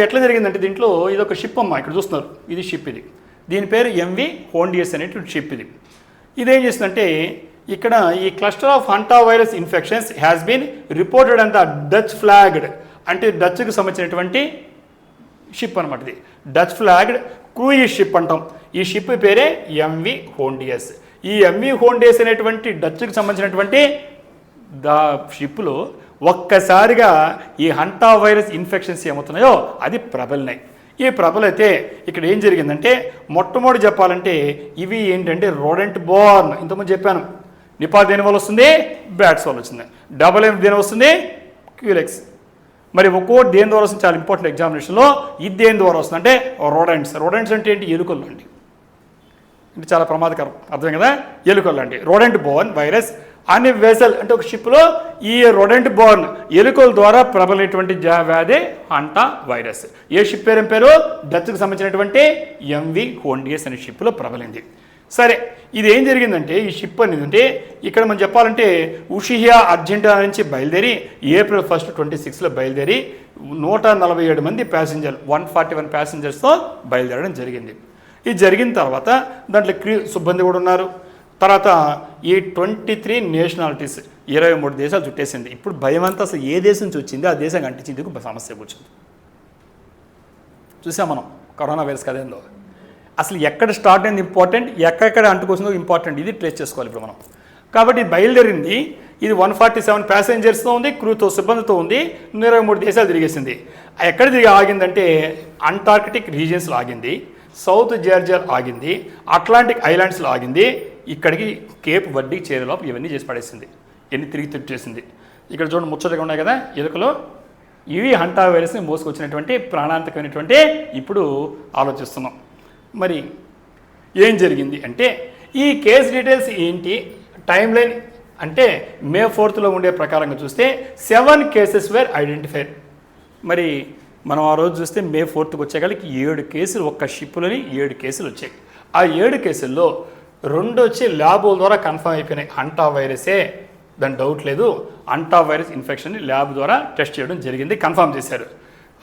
ఎట్లా జరిగిందంటే దీంట్లో ఇది ఒక షిప్ అమ్మ, ఇక్కడ చూస్తున్నారు, ఇది షిప్, ఇది దీని పేరు MV హోండియస్ అనేటువంటి షిప్. ఇదేం చేసిందంటే ఇక్కడ ఈ cluster of hantavirus infections has been reported and the Dutch flagged, అంటే డచ్కి సంబంధించినటువంటి షిప్ అనమాట. ఇది డచ్ ఫ్లాగ్డ్ క్రూయిజ్ షిప్ అంటాం. ఈ షిప్ పేరే MV హోండియస్. ఈ MV హోండియస్ అనేటువంటి డచ్కి సంబంధించినటువంటి షిప్లో ఒక్కసారిగా ఈ హంటా వైరస్ ఇన్ఫెక్షన్స్ ఏమవుతున్నాయో అది ప్రబలినాయి. ఈ ప్రబలైతే ఇక్కడ ఏం జరిగిందంటే మొట్టమొదటి చెప్పాలంటే ఇవి ఏంటంటే రోడెంట్ బోర్న్, ఇంతకుముందు చెప్పాను నిపా దేనివల్ల వస్తుంది? బ్యాట్స్ వల్ల వచ్చింది. డబుల్ ఎం దేని వస్తుంది? క్యూలెక్స్. మరి ఒక్కోటి దేని ద్వారా వస్తుంది? చాలా ఇంపార్టెంట్ ఎగ్జామినేషన్లో. ఇది దేని ద్వారా వస్తుంది అంటే రోడెంట్స్ అంటే ఏంటి? ఎలుకలు అండి. అంటే చాలా ప్రమాదకరం, అర్థం కదా? ఎలుకలు అండి. రోడెంట్ బోర్న్ వైరస్ అనే వెసల్ అంటే ఒక షిప్లో ఈ రోడెంట్ బోర్న్ ఎలుకల ద్వారా ప్రబలినటువంటి వ్యాధి హంటా వైరస్. ఏ షిప్ పేరు? డచ్కు సంబంధించినటువంటి ఎంవి హోండియస్ అనే షిప్లో ప్రబలింది. సరే, ఇది ఏం జరిగిందంటే ఈ షిప్ అనేది అంటే ఇక్కడ మనం చెప్పాలంటే ఉషియా అర్జెంటీనా నుంచి బయలుదేరి ఏప్రిల్ 1, 26లో బయలుదేరి 147 మంది ప్యాసింజర్లు 141 ప్యాసింజర్స్తో బయలుదేరడం జరిగింది. ఇది జరిగిన తర్వాత దాంట్లో సిబ్బంది కూడా ఉన్నారు. తర్వాత ఈ 23 నేషనాలిటీస్ 23 దేశాలు చుట్టేసింది. ఇప్పుడు భయం అంతా అసలు ఏ దేశం నుంచి వచ్చింది, ఆ దేశానికి అంటించేందుకు సమస్య కూర్చుంది. చూసాం మనం కరోనా వైరస్ కదేందో. అసలు ఎక్కడ స్టార్ట్ అయింది ఇంపార్టెంట్, ఎక్కడెక్కడ అంటుకొచ్చిందో ఇంపార్టెంట్, ఇది ట్రేస్ చేసుకోవాలి ఇప్పుడు మనం. కాబట్టి బయలుదేరింది ఇది 147 ప్యాసింజర్స్తో ఉంది, క్రూతో సిబ్బందితో ఉంది, 23 దేశాలు తిరిగేసింది. ఎక్కడ తిరిగి ఆగిందంటే అంటార్కిటిక్ రీజియన్స్లో ఆగింది, సౌత్ జార్జియా ఆగింది, అట్లాంటిక్ ఐలాండ్స్లో ఆగింది, ఇక్కడికి కేప్ వర్డీ చేరే లోపల ఇవన్నీ చేసి పడేసింది. ఎన్ని తిరిగి తిరిగేసింది. ఇక్కడ చూడండి ముచ్చటగా ఉన్నాయి కదా ఎలుకలో. ఇవి హంటా వైరస్ని మోసుకొచ్చినటువంటి ప్రాణాంతకమైనటువంటి ఇప్పుడు ఆలోచిస్తున్నాం. మరి ఏం జరిగింది అంటే ఈ కేసు డీటెయిల్స్ ఏంటి, టైం లైన్ అంటే మే 4th ఉండే ప్రకారంగా చూస్తే 7 కేసెస్ వేర్ ఐడెంటిఫైడ్. మరి మనం ఆ రోజు చూస్తే మే 4th వచ్చేకాలకి 7 కేసులు, ఒక్క షిప్లోని 7 కేసులు వచ్చాయి. ఆ 7 కేసుల్లో 2 వచ్చి ల్యాబుల ద్వారా కన్ఫర్మ్ అయిపోయినాయి. హంటా వైరసే, దాని డౌట్ లేదు. హంటా వైరస్ ఇన్ఫెక్షన్ని ల్యాబ్ ద్వారా టెస్ట్ చేయడం జరిగింది, కన్ఫర్మ్ చేశారు.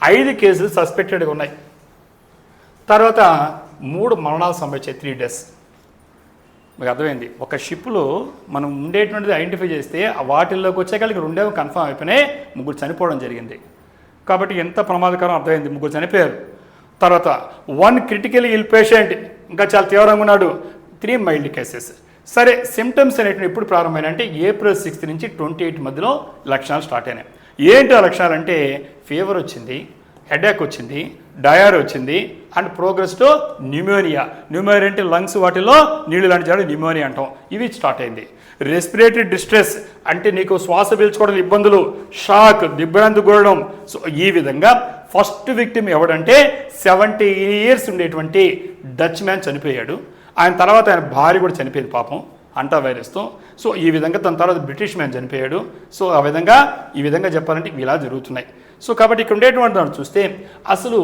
5 కేసులు సస్పెక్టెడ్గా ఉన్నాయి. తర్వాత 3 మరణాలు సంభవించాయి, 3 డెత్స్. మీకు అర్థమైంది. ఒక షిప్లో మనం ఉండేటువంటిది ఐడెంటిఫై చేస్తే వాటిల్లోకి వచ్చేకాలకి 2 కన్ఫర్మ్ అయిపోయినాయి, 3 చనిపోవడం జరిగింది. కాబట్టి ఎంత ప్రమాదకరం అర్థమైంది. 3 చనిపోయారు. తర్వాత 1 క్రిటికల్ ఇల్ పేషెంట్, ఇంకా చాలా తీవ్రంగా ఉన్నాడు. 3 మైల్డ్ కేసెస్. సరే, సిమ్టమ్స్ అనేటివి ఎప్పుడు ప్రారంభమైనా అంటే ఏప్రిల్ 6 నుంచి 28 మధ్యలో లక్షణాలు స్టార్ట్ అయినాయి. ఏంటి ఆ లక్షణాలు అంటే ఫీవర్ వచ్చింది, హెడేక్ వచ్చింది, డయర్ వచ్చింది and progress to pneumonia. Pneumonia అంటే లంగ్స్ వాటిలో నీళ్ళు లాంటి జాడు న్యూమోనియా అంటాం. ఇవి స్టార్ట్ అయింది. రెస్పిరేటరీ డిస్ట్రెస్ అంటే నీకు శ్వాస పీల్చుకోవడం ఇబ్బందులు, షాక్, దిగ్భ్రాంతి గురడం. సో ఈ విధంగా ఫస్ట్ విక్టిమ్ ఎవడంటే 70 years ఉండేటువంటి డచ్ మ్యాన్ చనిపోయాడు. ఆయన తర్వాత ఆయన భార్య కూడా చనిపోయింది పాపం హంటా వైరస్తో. సో ఈ విధంగా తన తర్వాత బ్రిటిష్ మ్యాన్ చనిపోయాడు. సో ఆ విధంగా ఈ విధంగా చెప్పాలంటే ఇలా జరుగుతున్నాయి. సో కాబట్టి ఇక్కడ ఉండేటువంటి దాన్ని చూస్తే అసలు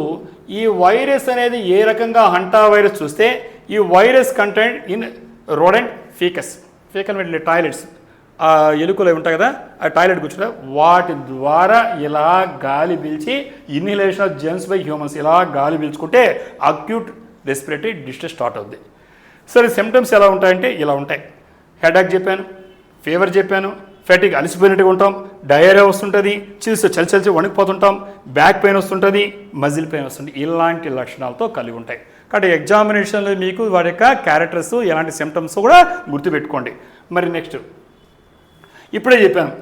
ఈ వైరస్ అనేది ఏ రకంగా హంటా వైరస్ చూస్తే ఈ virus content in rodent faeces, faecal వెళ్ళే టాయిలెట్స్, ఆ ఎలుకలు ఉంటాయి కదా, ఆ టాయిలెట్ కూర్చుంటే వాటి ద్వారా ఇలా గాలి పీల్చి inhalation of germs by humans, ఇలా గాలి పీల్చుకుంటే అక్యూట్ రెస్పిరేటరీ డిస్ట్రెస్ స్టార్ట్ అవుద్ది. సరే, సిమ్టమ్స్ ఎలా ఉంటాయంటే ఇలా ఉంటాయి. హెడేక్ చెప్పాను, ఫీవర్ చెప్పాను, ఫెటిక్ అలసిపోయినట్టుగా ఉంటాం, డయేరియా వస్తుంటుంది, చలిచి వణికిపోతుంటాం, బ్యాక్ పెయిన్ వస్తుంటుంది, మజిల్ పెయిన్ వస్తుంది. ఇలాంటి లక్షణాలతో కలిగి ఉంటాయి. కాబట్టి ఎగ్జామినేషన్లో మీకు వారి యొక్క క్యారెక్టర్స్ ఎలాంటి సిమ్టమ్స్ కూడా గుర్తుపెట్టుకోండి. మరి నెక్స్ట్ ఇప్పుడే చెప్పాను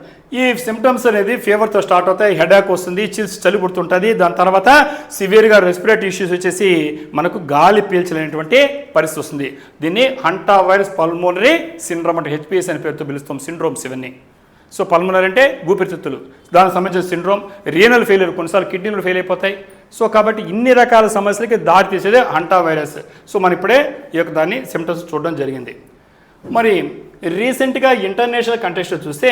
ఈ సిమ్టమ్స్ అనేది ఫీవర్తో స్టార్ట్ అవుతాయి, హెడేక్ వస్తుంది, చలి పుడుతుంటుంది. దాని తర్వాత సివియర్గా రెస్పిరేటరీ ఇష్యూస్ వచ్చేసి మనకు గాలి పీల్చలేనటువంటి పరిస్థితి వస్తుంది. దీన్ని హంటా వైరస్ పల్మోనరీ సిండ్రోమ్ అంటే హెచ్పిఎస్ అనే పేరుతో పిలుస్తాం. సిండ్రోమ్స్ ఇవన్నీ. సో పల్మోనరీ అంటే ఊపిరితిత్తులు, దానికి సంబంధించిన సిండ్రోమ్. రీనల్ ఫెయిల్యూర్, కొన్నిసార్లు కిడ్నీలు ఫెయిల్ అయిపోతాయి. సో కాబట్టి ఇన్ని రకాల సమస్యలకి దారి తీసేదే హంటా వైరస్. సో మనం ఇప్పుడే ఈ యొక్క దాన్ని సిమ్టమ్స్ చూడడం జరిగింది. మరి రీసెంట్గా ఇంటర్నేషనల్ కంటెక్స్ట్లో చూస్తే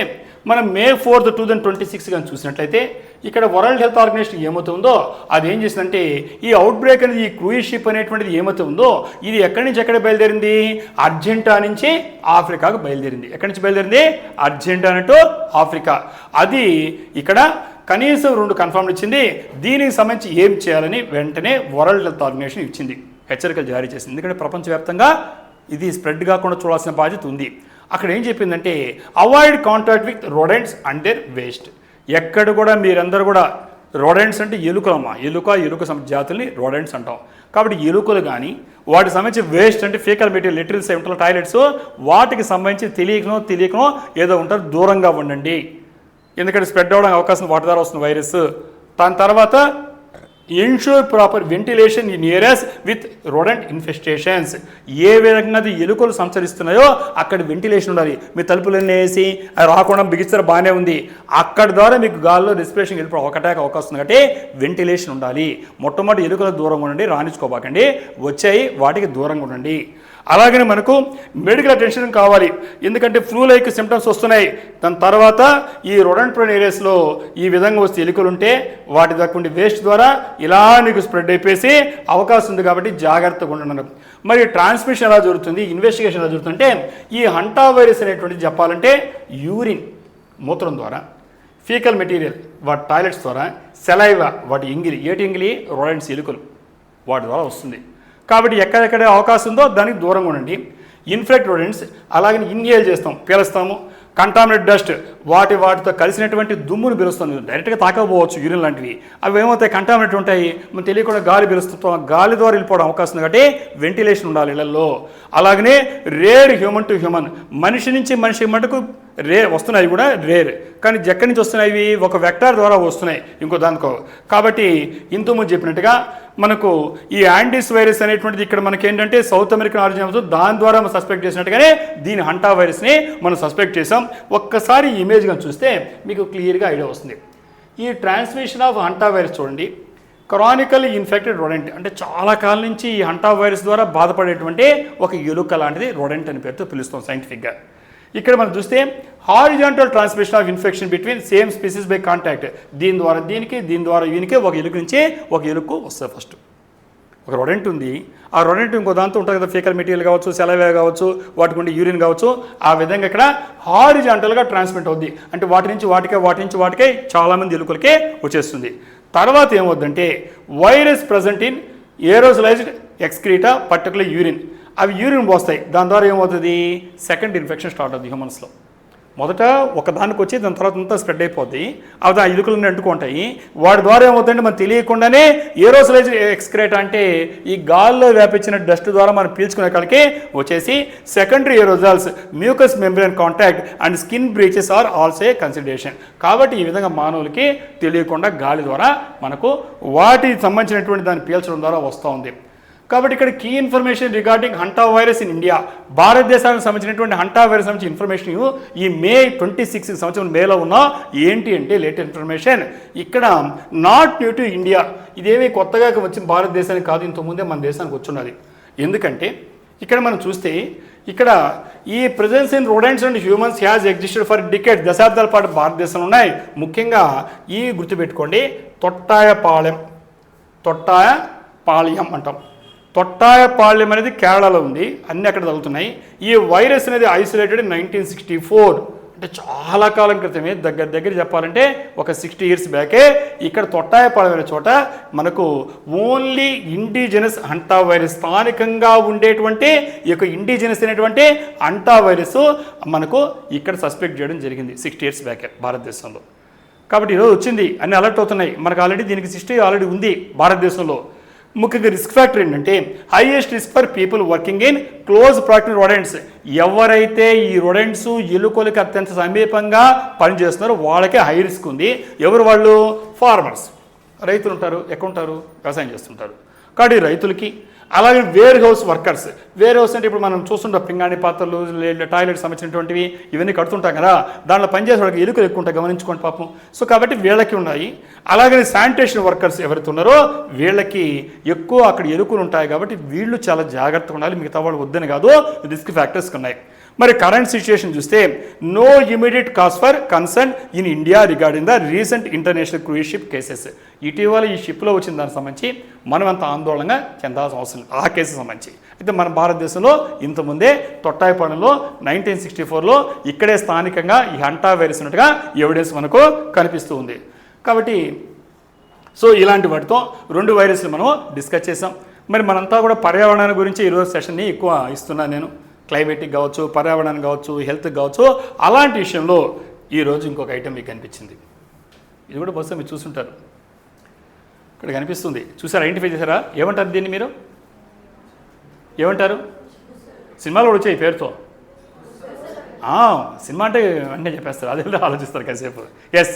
మనం మే 4, 2026 కానీ చూసినట్లయితే ఇక్కడ వరల్డ్ హెల్త్ ఆర్గనైజేషన్ ఏమవుతుందో అది ఏం చేసిందంటే ఈ అవుట్ బ్రేక్ అనేది, ఈ క్రూయిజ్ షిప్ అనేటువంటిది ఏమవుతుందో ఇది ఎక్కడి నుంచి ఎక్కడ బయలుదేరింది? అర్జెంటీనా నుంచి ఆఫ్రికాకు బయలుదేరింది. ఎక్కడి నుంచి బయలుదేరింది? Argentina to Africa. అది ఇక్కడ కనీసం 2 కన్ఫర్మ్ ఇచ్చింది. దీనికి సంబంధించి ఏం చేయాలని వెంటనే వరల్డ్ హెల్త్ ఆర్గనైజేషన్ ఇచ్చింది, హెచ్చరికలు జారీ చేసింది. ఎందుకంటే ప్రపంచవ్యాప్తంగా ఇది స్ప్రెడ్ కాకుండా చూడాల్సిన బాధ్యత ఉంది. అక్కడ ఏం చెప్పిందంటే avoid contact with rodents and their waste. ఎక్కడ కూడా మీరందరూ కూడా రోడెంట్స్ అంటే ఎలుకలమ్మా, ఎలుక జాతుల్ని రోడెంట్స్ అంటాం. కాబట్టి ఎలుకలు కానీ వాటికి సంబంధించి వేస్ట్ అంటే ఫీకల్ మెటీరియల్, లెటరిన్స్ ఉంటాయి, టాయిలెట్స్, వాటికి సంబంధించి తెలియకనో ఏదో ఉంటారు, దూరంగా ఉండండి. ఎందుకంటే స్ప్రెడ్ అవ్వడానికి అవకాశం వాటి ద్వారా వస్తుంది వైరస్. దాని తర్వాత ensure proper ventilation in areas with rodent infestations. ఏ విధంగా ఎలుకలు సంచరిస్తున్నాయో అక్కడ వెంటిలేషన్ ఉండాలి. మీ తలుపులన్నీ వేసి అది రాకుండా బిగిస్తారు బాగానే ఉంది, అక్కడ ద్వారా మీకు గాల్లో రెస్పిరేషన్ వెళ్ళిపోవడం ఒకటే అవకాశం ఉంది కాబట్టి వెంటిలేషన్ ఉండాలి. మొట్టమొదటి ఎలుకలకు దూరంగా ఉండండి, రాణించుకోబాకండి, వచ్చాయి వాటికి దూరంగా ఉండండి. అలాగనే మనకు మెడికల్ అటెన్షన్ కావాలి, ఎందుకంటే ఫ్లూ లైక్ సిమ్టమ్స్ వస్తున్నాయి. దాని తర్వాత ఈ రొడెంట్ ప్రోన్ ఏరియాస్లో ఈ విధంగా వస్తే ఎలుకలు ఉంటే వాటి దక్కుండి వేస్ట్ ద్వారా ఇలా నీకు స్ప్రెడ్ అయిపోయేసి అవకాశం ఉంది కాబట్టి జాగ్రత్తగా ఉండడం. మరి ట్రాన్స్మిషన్ ఎలా జరుగుతుంది, ఇన్వెస్టిగేషన్ ఎలా జరుగుతుందంటే ఈ హంటా వైరస్ అనేటువంటిది చెప్పాలంటే యూరిన్ మూత్రం ద్వారా, ఫీకల్ మెటీరియల్ వాటి టాయిలెట్స్ ద్వారా, సెలైవా వాటి ఎంగిలి, ఏటి ఎంగిలి రొడెంట్స్ ఎలుకలు వాటి ద్వారా వస్తుంది. కాబట్టి ఎక్కడెక్కడ అవకాశం ఉందో దానికి దూరంగా ఉండండి. ఇన్ఫెక్ట్ రొడెంట్స్ అలాగని ఇన్హేల్ చేస్తాం, పీలుస్తాము. కంటామినేట్ డస్ట్ వాటితో కలిసినటువంటి దుమ్మును పీలుస్తాం, డైరెక్ట్గా తాకపోవచ్చు యూరిన్ లాంటివి. అవి ఏమవుతాయి, కంటామినేట్ ఉంటాయి, మనం తెలియకుండా గాలి పీలుస్తుంటాం, గాలి ద్వారా వెళ్ళిపోవడం అవకాశం ఉంది కాబట్టి వెంటిలేషన్ ఉండాలి ఇళ్లలో. అలాగనే రేర్ హ్యూమన్ టు హ్యూమన్, మనిషి నుంచి మనిషి మటుకు వస్తున్నాయి కూడా రేర్, కానీ ఎక్కడి నుంచి వస్తున్నాయి, ఒక వెక్టార్ ద్వారా వస్తున్నాయి ఇంకో దానికో. కాబట్టి ఇంతకుముందు చెప్పినట్టుగా మనకు ఈ యాండీస్ వైరస్ అనేటువంటిది ఇక్కడ మనకి ఏంటంటే సౌత్ అమెరికన్ ఆరిజిన్ అవుతుంది, దాని ద్వారా మనం సస్పెక్ట్ చేసినట్టుగానే దీని హంటా వైరస్ని మనం సస్పెక్ట్ చేసాం. ఒక్కసారి ఈ ఇమేజ్గా చూస్తే మీకు క్లియర్గా ఐడియా వస్తుంది. ఈ ట్రాన్స్మిషన్ ఆఫ్ హంటా వైరస్ చూడండి, క్రానికల్ ఇన్ఫెక్టెడ్ రొడెంట్ అంటే చాలా కాలం నుంచి ఈ హంటా వైరస్ ద్వారా బాధపడేటువంటి ఒక ఎలుక లాంటిది రొడెంట్ అని పేరుతో పిలుస్తాం సైంటిఫిక్గా. ఇక్కడ మనం చూస్తే horizontal transmission of infection between same species by contact, దీని ద్వారా దీనికి, దీని ద్వారా వీనికి, ఒక ఎలుక నుంచి ఒక ఎలుకు వస్తుంది. ఫస్ట్ ఒక రొడెంట్ ఉంది, ఆ రొడెంట్ ఇంకో దాంతో ఉంటుంది కదా, ఫీకల్ మెటీరియల్ కావచ్చు, సెలవే కావచ్చు, వాటికి ఉండే యూరిన్ కావచ్చు, ఆ విధంగా ఇక్కడ హారిజాంటల్గా ట్రాన్స్మిట్ అవుద్ది. అంటే వాటి నుంచి వాటికే చాలామంది ఎలుకలకే వచ్చేస్తుంది. తర్వాత ఏమవుద్దంటే virus present in aerosolized excreta particular urine, అవి యూరిన్ పోస్తాయి, దాని ద్వారా ఏమవుతుంది, సెకండ్ ఇన్ఫెక్షన్ స్టార్ట్ అవుతుంది హ్యూమన్స్లో. మొదట ఒక దానికి వచ్చి దాని తర్వాత అంతా స్ప్రెడ్ అయిపోద్ది, అవి ఆ ఎలుకలన్నీ అంటుకుంటాయి, వాటి ద్వారా ఏమవుతుందంటే మనం తెలియకుండానే ఏరోసలైజ్ ఎక్స్క్రేట్ అంటే ఈ గాల్లో వ్యాపించిన డస్ట్ ద్వారా మనం పీల్చుకునే కాడికి వచ్చేసి secondary aerosols, mucous membrane contact and skin breaches are also a consideration. కాబట్టి ఈ విధంగా మానవులకి తెలియకుండా గాలి ద్వారా మనకు వాటికి సంబంధించినటువంటి దాన్ని పీల్చడం ద్వారా వస్తూ ఉంది. కాబట్టి ఇక్కడ key information regarding hantavirus in India, భారతదేశానికి సంబంధించినటువంటి హంటా వైరస్ సంబంధించిన ఇన్ఫర్మేషన్ ఈ మే 26 సంవత్సరం మేలో ఉన్న ఏంటి అంటే లేటెస్ట్ ఇన్ఫర్మేషన్. ఇక్కడ నాట్ న్యూ టు ఇండియా, ఇదేమీ కొత్తగా వచ్చి భారతదేశానికి కాదు, ఇంతకుముందే మన దేశానికి వచ్చున్నది. ఎందుకంటే ఇక్కడ మనం చూస్తే ఇక్కడ ఈ presence in rodents and humans has existed for decade, దశాబ్దాల పాటు భారతదేశంలో ఉన్నాయి. ముఖ్యంగా ఈ గుర్తుపెట్టుకోండి, తొట్టాయపాళ్యం అంటాం. తొట్టాయపాళ్యం అనేది కేరళలో ఉంది, అన్నీ అక్కడ తగులుతున్నాయి. ఈ వైరస్ అనేది ఐసోలేటెడ్ 1964, అంటే చాలా కాలం క్రితమే, దగ్గర చెప్పాలంటే ఒక 60 years బ్యాకే ఇక్కడ తొట్టాయపాళ్యం అనే చోట మనకు ఓన్లీ ఇండిజినస్ హంటా వైరస్, స్థానికంగా ఉండేటువంటి ఈ యొక్క ఇండిజినస్ అనేటువంటి హంటా వైరస్ మనకు ఇక్కడ సస్పెక్ట్ చేయడం జరిగింది 60 years బ్యాకే భారతదేశంలో. కాబట్టి ఈరోజు వచ్చింది, అన్ని అలర్ట్ అవుతున్నాయి. మనకు ఆల్రెడీ దీనికి 60 ఆల్రెడీ ఉంది భారతదేశంలో. ముఖ్యంగా రిస్క్ ఫ్యాక్టర్ ఏంటంటే highest risk for people working in close proactive rodents, ఎవరైతే ఈ రొడెంట్స్ ఎలుకలకి అత్యంత సమీపంగా పనిచేస్తున్నారో వాళ్ళకే హై రిస్క్ ఉంది. ఎవరు వాళ్ళు, ఫార్మర్స్, రైతులు ఉంటారు, ఎక్కడ ఉంటారు, వ్యవసాయం చేస్తుంటారు. కాబట్టి రైతులకి, అలాగే warehouse workers, warehouse అంటే ఇప్పుడు మనం చూస్తుంటాం పింగాణి పాత్రలు, టాయిలెట్ సంబంధించినటువంటివి ఇవన్నీ కడుతుంటాం కదా, దాంట్లో పనిచేసే వాళ్ళకి ఎలుకలు ఎక్కువ ఉంటాయి, గమనించుకోండి పాపం. సో కాబట్టి వీళ్ళకి ఉన్నాయి. అలాగే శానిటేషన్ వర్కర్స్ ఎవరైతే ఉన్నారో వీళ్ళకి ఎక్కువ అక్కడ ఎలుకలు ఉంటాయి, కాబట్టి వీళ్ళు చాలా జాగ్రత్తగా ఉండాలి. మిగతా వాళ్ళు వద్దని కాదు, రిస్క్ ఫ్యాక్టర్స్ ఉన్నాయి. మరి కరెంట్ సిచ్యుయేషన్ చూస్తే no immediate cause for concern in India regarding the recent international cruise ship cases. ఇటీవల ఈ షిప్లో వచ్చిన దానికి సంబంధించి మనం అంత ఆందోళనగా చెందాల్సిన అవసరం లేదు ఆ కేసు సంబంధించి. అయితే మన భారతదేశంలో ఇంతకుముందే తొట్టాయపాలెంలో 1964లో ఇక్కడే స్థానికంగా ఈ హంటా వైరస్ ఉన్నట్టుగా ఎవిడెన్స్ మనకు కనిపిస్తూ ఉంది. కాబట్టి సో ఇలాంటి వాటితో 2 వైరస్లు మనం డిస్కస్ చేసాం. మరి మనంతా కూడా పర్యావరణాన్ని గురించి ఈరోజు సెషన్ని ఎక్కువ ఇస్తున్నాను నేను. క్లైమేటిక్ కావచ్చు, పర్యావరణానికి కావచ్చు, హెల్త్కి కావచ్చు, అలాంటి విషయంలో ఈరోజు ఇంకొక ఐటెం మీకు కనిపించింది. ఇది కూడా బహుశా మీరు చూసుంటారు, ఇక్కడ కనిపిస్తుంది, చూసారా, ఐడెంటిఫై చేశారా? ఏమంటారు దీన్ని మీరు, ఏమంటారు? సినిమాలు కూడా వచ్చాయి ఈ పేరుతో. సినిమా అంటే వెంటనే చెప్పేస్తారు, అదే ఆలోచిస్తారు కాసేపు. ఎస్,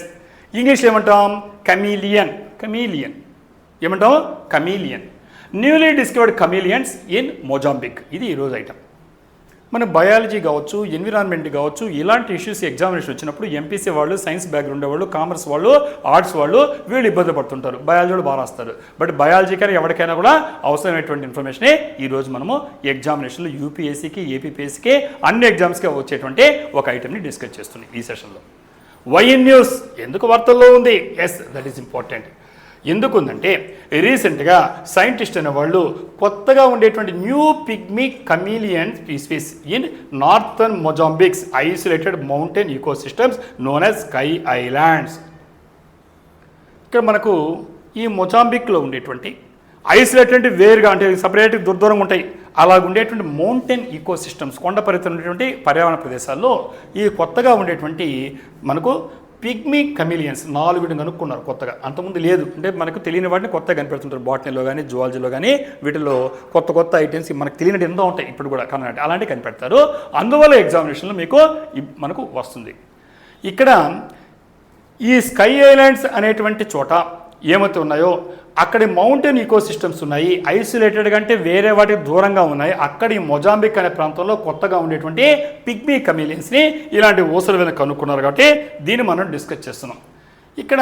ఇంగ్లీష్ ఏమంటాం? కమీలియన్. ఏమంటాం? Chameleon. Newly discovered chameleons in Mozambique. ఇది ఈరోజు ఐటమ్. మన బయాలజీ కావచ్చు, ఎన్విరాన్మెంట్ కావచ్చు, ఇలాంటి ఇష్యూస్ ఎగ్జామినేషన్ వచ్చినప్పుడు ఎంపీసీ వాళ్ళు, సైన్స్ బ్యాక్గ్రౌండ్ వాళ్ళు, కామర్స్ వాళ్ళు, ఆర్ట్స్ వాళ్ళు వీళ్ళు ఇబ్బంది పడుతుంటారు. బయాలజీ వాళ్ళు బాగా రాస్తారు. బట్ బయాలజీకైనా ఎవరికైనా కూడా అవసరమైనటువంటి ఇన్ఫర్మేషనే ఈరోజు మనము ఎగ్జామినేషన్లో యూపీఎస్సీకి, ఏపీపీఎస్సీకి అన్ని ఎగ్జామ్స్కి వచ్చేటువంటి ఒక ఐటమ్ని డిస్కస్ చేస్తున్నాయి ఈ సెషన్లో. వైఎన్ న్యూస్ ఎందుకు వార్తల్లో ఉంది? Yes, that is important. ఎందుకుందంటే రీసెంట్గా సైంటిస్ట్ అనే వాళ్ళు కొత్తగా ఉండేటువంటి new pygmy chameleon species in northern Mozambique's isolated mountain ecosystems known as sky islands. ఇక్కడ మనకు ఈ మొజాంబిక్లో ఉండేటువంటి ఐసోలేటెడ్ వేరుగా అంటే సపరేట్ దూరంగా ఉంటాయి అలాగ ఉండేటువంటి మౌంటైన్ ఈకోసిస్టమ్స్, కొండ పరిధిలో ఉండేటువంటి పర్యావరణ ప్రదేశాల్లో ఈ కొత్తగా ఉండేటువంటి మనకు పిగ్మీ కమిలియన్స్ 4 కనుక్కున్నారు కొత్తగా. అంతకుముందు లేదు. అంటే మనకు తెలియని వాటిని కొత్తగా కనిపెడుతుంటారు. బాటనీలో కానీ, జువాలజీలో కానీ వీటిలో కొత్త ఐటమ్స్ మనకు తెలియనివి ఎంతో ఉంటాయి ఇప్పుడు కూడా కనబడి అలాంటివి కనిపెడతారు. అందువల్ల ఎగ్జామినేషన్లో మనకు వస్తుంది. ఇక్కడ ఈ స్కై ఐలాండ్స్ అనేటువంటి చోట ఏమైతే ఉన్నాయో అక్కడి మౌంటైన్ ఈకోసిస్టమ్స్ ఉన్నాయి, ఐసోలేటెడ్గా అంటే వేరే వాటికి దూరంగా ఉన్నాయి. అక్కడ ఈ మొజాంబిక్ అనే ప్రాంతంలో కొత్తగా ఉండేటువంటి పిగ్మీ కమీలియన్స్ని ఇలాంటి ఊసలు మీద కనుక్కున్నారు కాబట్టి దీన్ని మనం డిస్కస్ చేస్తున్నాం. ఇక్కడ